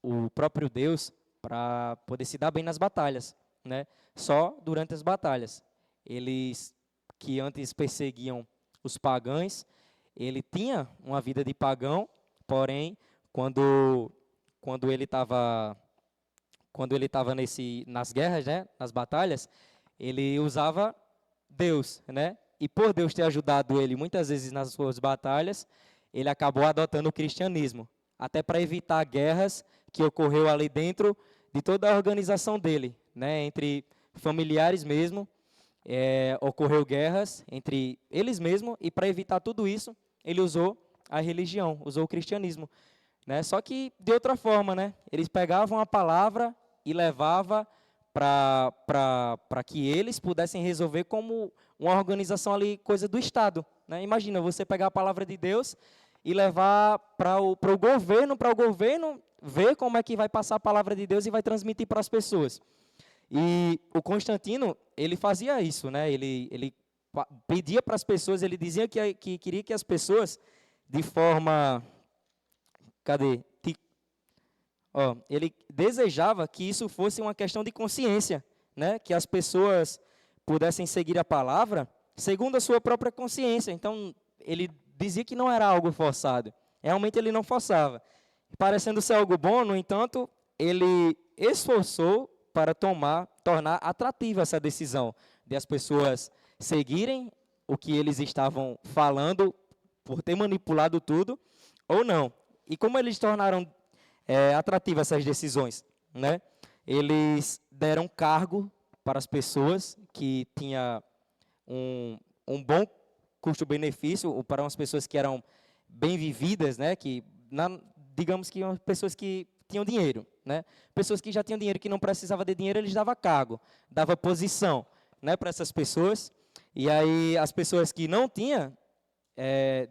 o próprio Deus para poder se dar bem nas batalhas, né? Só durante as batalhas. Eles que antes perseguiam os pagãos, ele tinha uma vida de pagão, porém, quando ele estava nas guerras, né, nas batalhas, ele usava Deus, né? E por Deus ter ajudado ele muitas vezes nas suas batalhas, ele acabou adotando o cristianismo, até para evitar guerras que ocorreu ali dentro de toda a organização dele, né? Entre familiares mesmo, ocorreu guerras entre eles mesmos, e para evitar tudo isso, ele usou a religião, usou o cristianismo, né? Só que de outra forma, né? Eles pegavam a palavra e levavam para que eles pudessem resolver como uma organização ali, coisa do Estado, né? Imagina, você pegar a palavra de Deus e levar para o governo ver como é que vai passar a palavra de Deus e vai transmitir para as pessoas. E o Constantino, ele fazia isso, né? Ele pedia para as pessoas, ele dizia que queria que as pessoas, de forma... ele desejava que isso fosse uma questão de consciência, né? Que as pessoas pudessem seguir a palavra segundo a sua própria consciência. Então, ele dizia que não era algo forçado. Realmente ele não forçava. Parecendo ser algo bom, no entanto, ele esforçou para tornar atrativa essa decisão de as pessoas seguirem o que eles estavam falando por ter manipulado tudo ou não. E como eles tornaram atrativas essas decisões, né? Eles deram cargo para as pessoas que tinha um bom custo-benefício, ou para umas pessoas que eram bem vividas, né? Digamos que pessoas que tinham dinheiro, né? Pessoas que já tinham dinheiro, que não precisavam de dinheiro, eles davam cargo, dava posição, né, para essas pessoas. E aí as pessoas que não tinham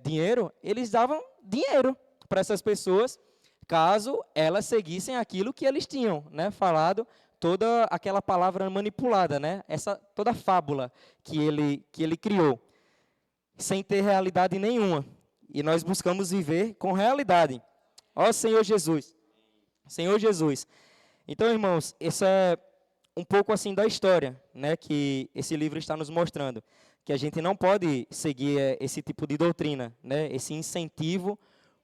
dinheiro, eles davam dinheiro para essas pessoas, caso elas seguissem aquilo que eles tinham, né, falado, toda aquela palavra manipulada, né, toda a fábula que ele criou, sem ter realidade nenhuma. E nós buscamos viver com realidade. Ó Senhor Jesus. Senhor Jesus. Então, irmãos, isso é um pouco assim da história, né, que esse livro está nos mostrando, que a gente não pode seguir esse tipo de doutrina, né, esse incentivo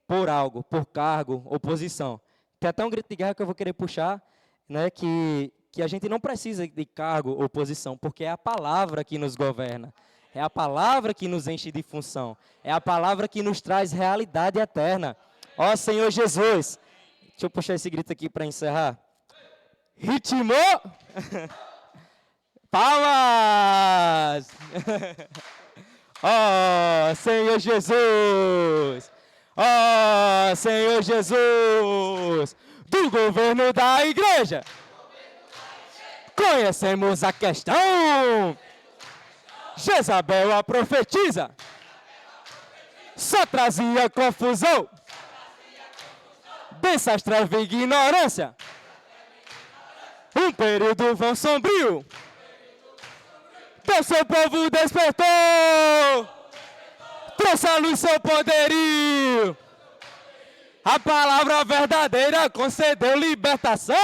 por algo, por cargo ou posição. Tem até um grito de guerra que eu vou querer puxar, né, que a gente não precisa de cargo ou posição, porque é a palavra que nos governa, é a palavra que nos enche de função, é a palavra que nos traz realidade eterna. Ó Senhor Jesus. Deixa eu puxar esse grito aqui para encerrar. Ritmo! Palmas! Ó Senhor Jesus! Ó Senhor Jesus! Do governo da igreja! Conhecemos a questão! Jezabel a profetiza! Só trazia confusão! Densas trevas e ignorância, um período vão sombrio, teu seu povo despertou, trouxe à luz seu poderio, a palavra verdadeira concedeu libertação,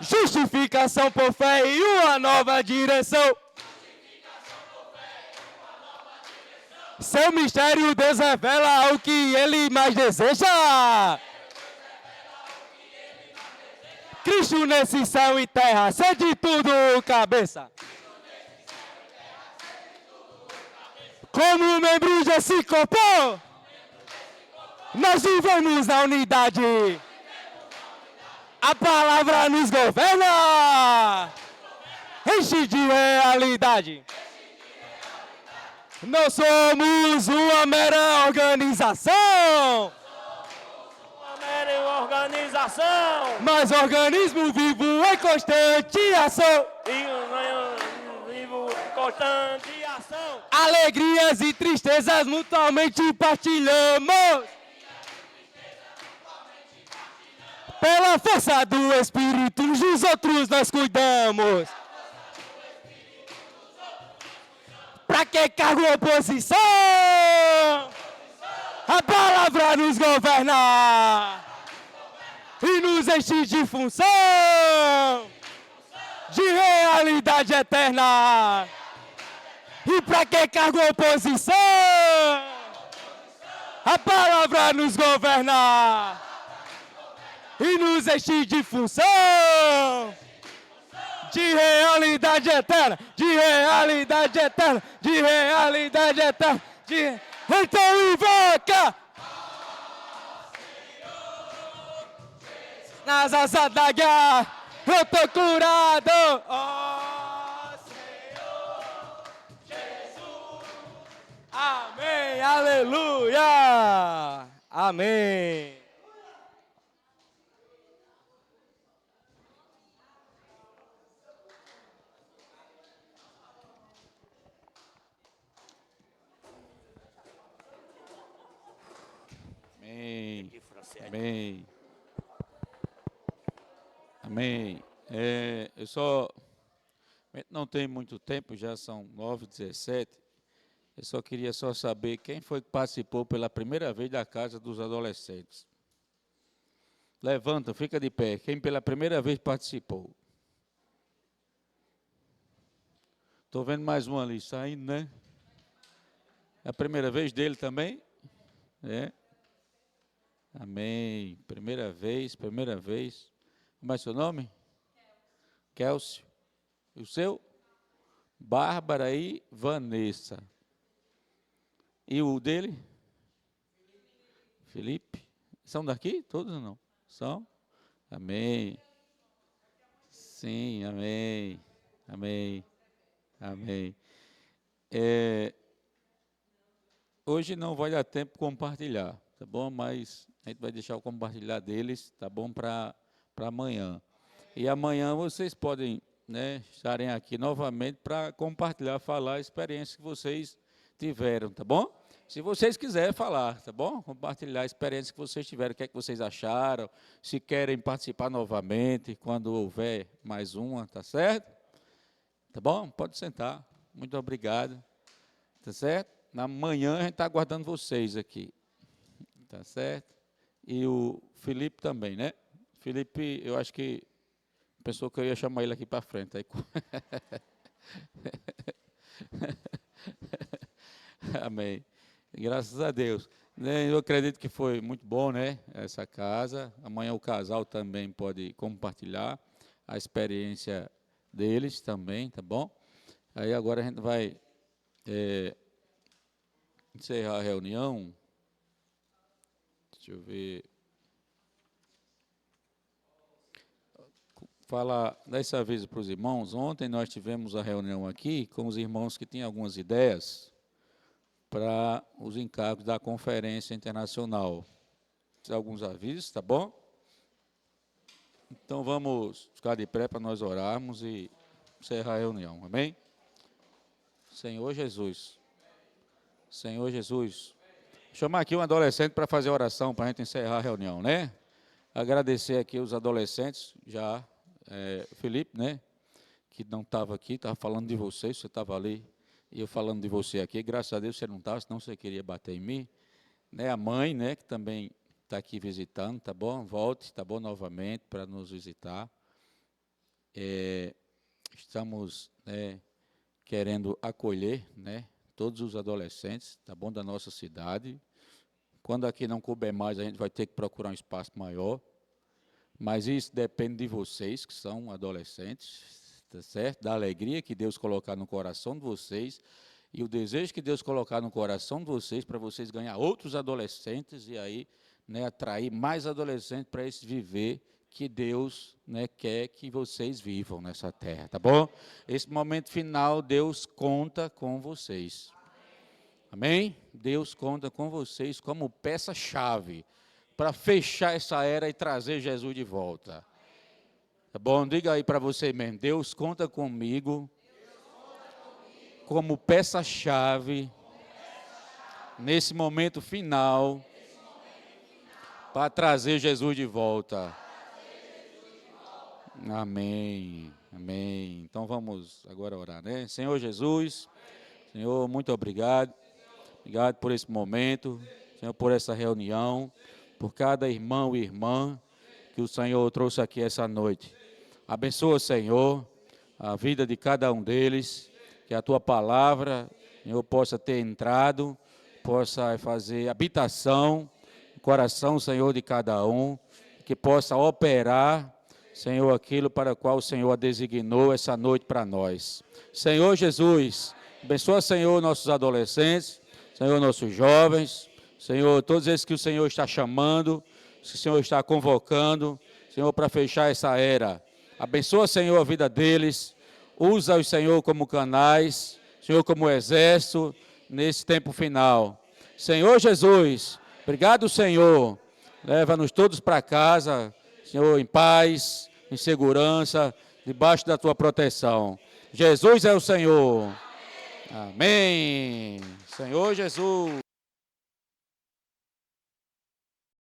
justificação por fé e uma nova direção. Seu mistério Deus revela o que Ele mais deseja. Cristo nesse céu e terra, ser de tudo cabeça. Como membros desse corpo, nós vivemos na unidade. A palavra nos governa, enche de realidade. Não somos uma mera organização, mas organismo vivo em constante ação. Alegrias e tristezas mutuamente partilhamos. Pela força do Espírito, uns dos outros nós cuidamos. Pra que cargo ou posição? A palavra nos governa e nos enche de função, de realidade eterna. E pra que cargo ou posição? A palavra nos governa e nos enche de função, de realidade eterna, de realidade eterna, de realidade eterna, de... Então invoca! Nas asas da guerra, eu tô curado! Oh, Senhor Jesus! Amém, aleluia! Amém! Amém. Amém. Eu não tenho muito tempo, já são 9h17. Eu só queria saber quem foi que participou pela primeira vez da Casa dos Adolescentes. Levanta, fica de pé. Quem pela primeira vez participou? Estou vendo mais um ali saindo, né? É a primeira vez dele também? É. Amém. Primeira vez. Como é seu nome? Kélcio. E o seu? Bárbara e Vanessa. E o dele? Felipe. São daqui? Todos ou não? São? Amém. Sim, amém. Amém. Amém. Hoje não vai dar tempo de compartilhar, tá bom? Mas a gente vai deixar o compartilhar deles, tá bom? Para amanhã. E amanhã vocês podem, né, estarem aqui novamente para compartilhar, falar a experiência que vocês tiveram, tá bom? Se vocês quiserem falar, tá bom? Compartilhar a experiência que vocês tiveram, o que é que vocês acharam, se querem participar novamente, quando houver mais uma, tá certo? Tá bom? Pode sentar. Muito obrigado. Tá certo? Na manhã a gente está aguardando vocês aqui. Tá certo? E o Felipe também, né? Felipe, eu acho que pensou que eu ia chamar ele aqui para frente. Aí... Amém. Graças a Deus. Eu acredito que foi muito bom, né? Essa casa. Amanhã o casal também pode compartilhar a experiência deles também, tá bom? Aí agora a gente vai encerrar a reunião. Deixa eu ver. Falar dessa vez para os irmãos. Ontem nós tivemos a reunião aqui com os irmãos que tinham algumas ideias para os encargos da conferência internacional. Alguns avisos, tá bom? Então vamos ficar de pé para nós orarmos e encerrar a reunião, amém? Senhor Jesus. Senhor Jesus. Vou chamar aqui um adolescente para fazer oração, para a gente encerrar a reunião, né? Agradecer aqui os adolescentes, já, Felipe, né? Que não estava aqui, estava falando de você estava ali, e eu falando de você aqui, graças a Deus você não estava, senão você queria bater em mim. Né? A mãe, né, que também está aqui visitando, tá bom? Volte, tá bom, novamente, para nos visitar. Estamos, né, querendo acolher, né, todos os adolescentes, tá bom, da nossa cidade. Quando aqui não couber mais, a gente vai ter que procurar um espaço maior. Mas isso depende de vocês, que são adolescentes, tá certo? Da alegria que Deus colocar no coração de vocês E o desejo que Deus colocar no coração de vocês, para vocês ganhar outros adolescentes e aí, né, atrair mais adolescentes para esse viver que Deus, né, quer que vocês vivam nessa terra, tá bom? Esse momento final, Deus conta com vocês. Amém? Deus conta com vocês como peça-chave para fechar essa era e trazer Jesus de volta. Tá bom? Diga aí para você mesmo, Deus conta comigo como peça-chave nesse momento final para trazer Jesus de volta. Amém, amém. Então vamos agora orar, né? Senhor Jesus, Senhor, muito obrigado. Obrigado por esse momento, Senhor, por essa reunião, por cada irmão e irmã que o Senhor trouxe aqui essa noite. Abençoa, Senhor, a vida de cada um deles, que a Tua palavra, Senhor, possa ter entrado, possa fazer habitação no coração, Senhor, de cada um, que possa operar, Senhor, aquilo para o qual o Senhor a designou essa noite para nós. Senhor Jesus, abençoa, Senhor, nossos adolescentes, Senhor, nossos jovens, Senhor, todos esses que o Senhor está chamando, que o Senhor está convocando, Senhor, para fechar essa era. Abençoa, Senhor, a vida deles, usa-os, Senhor, como canais, Senhor, como exército, nesse tempo final. Senhor Jesus, obrigado, Senhor, leva-nos todos para casa, Senhor, em paz, em segurança, debaixo da Tua proteção. Jesus é o Senhor. Amém. Senhor Jesus.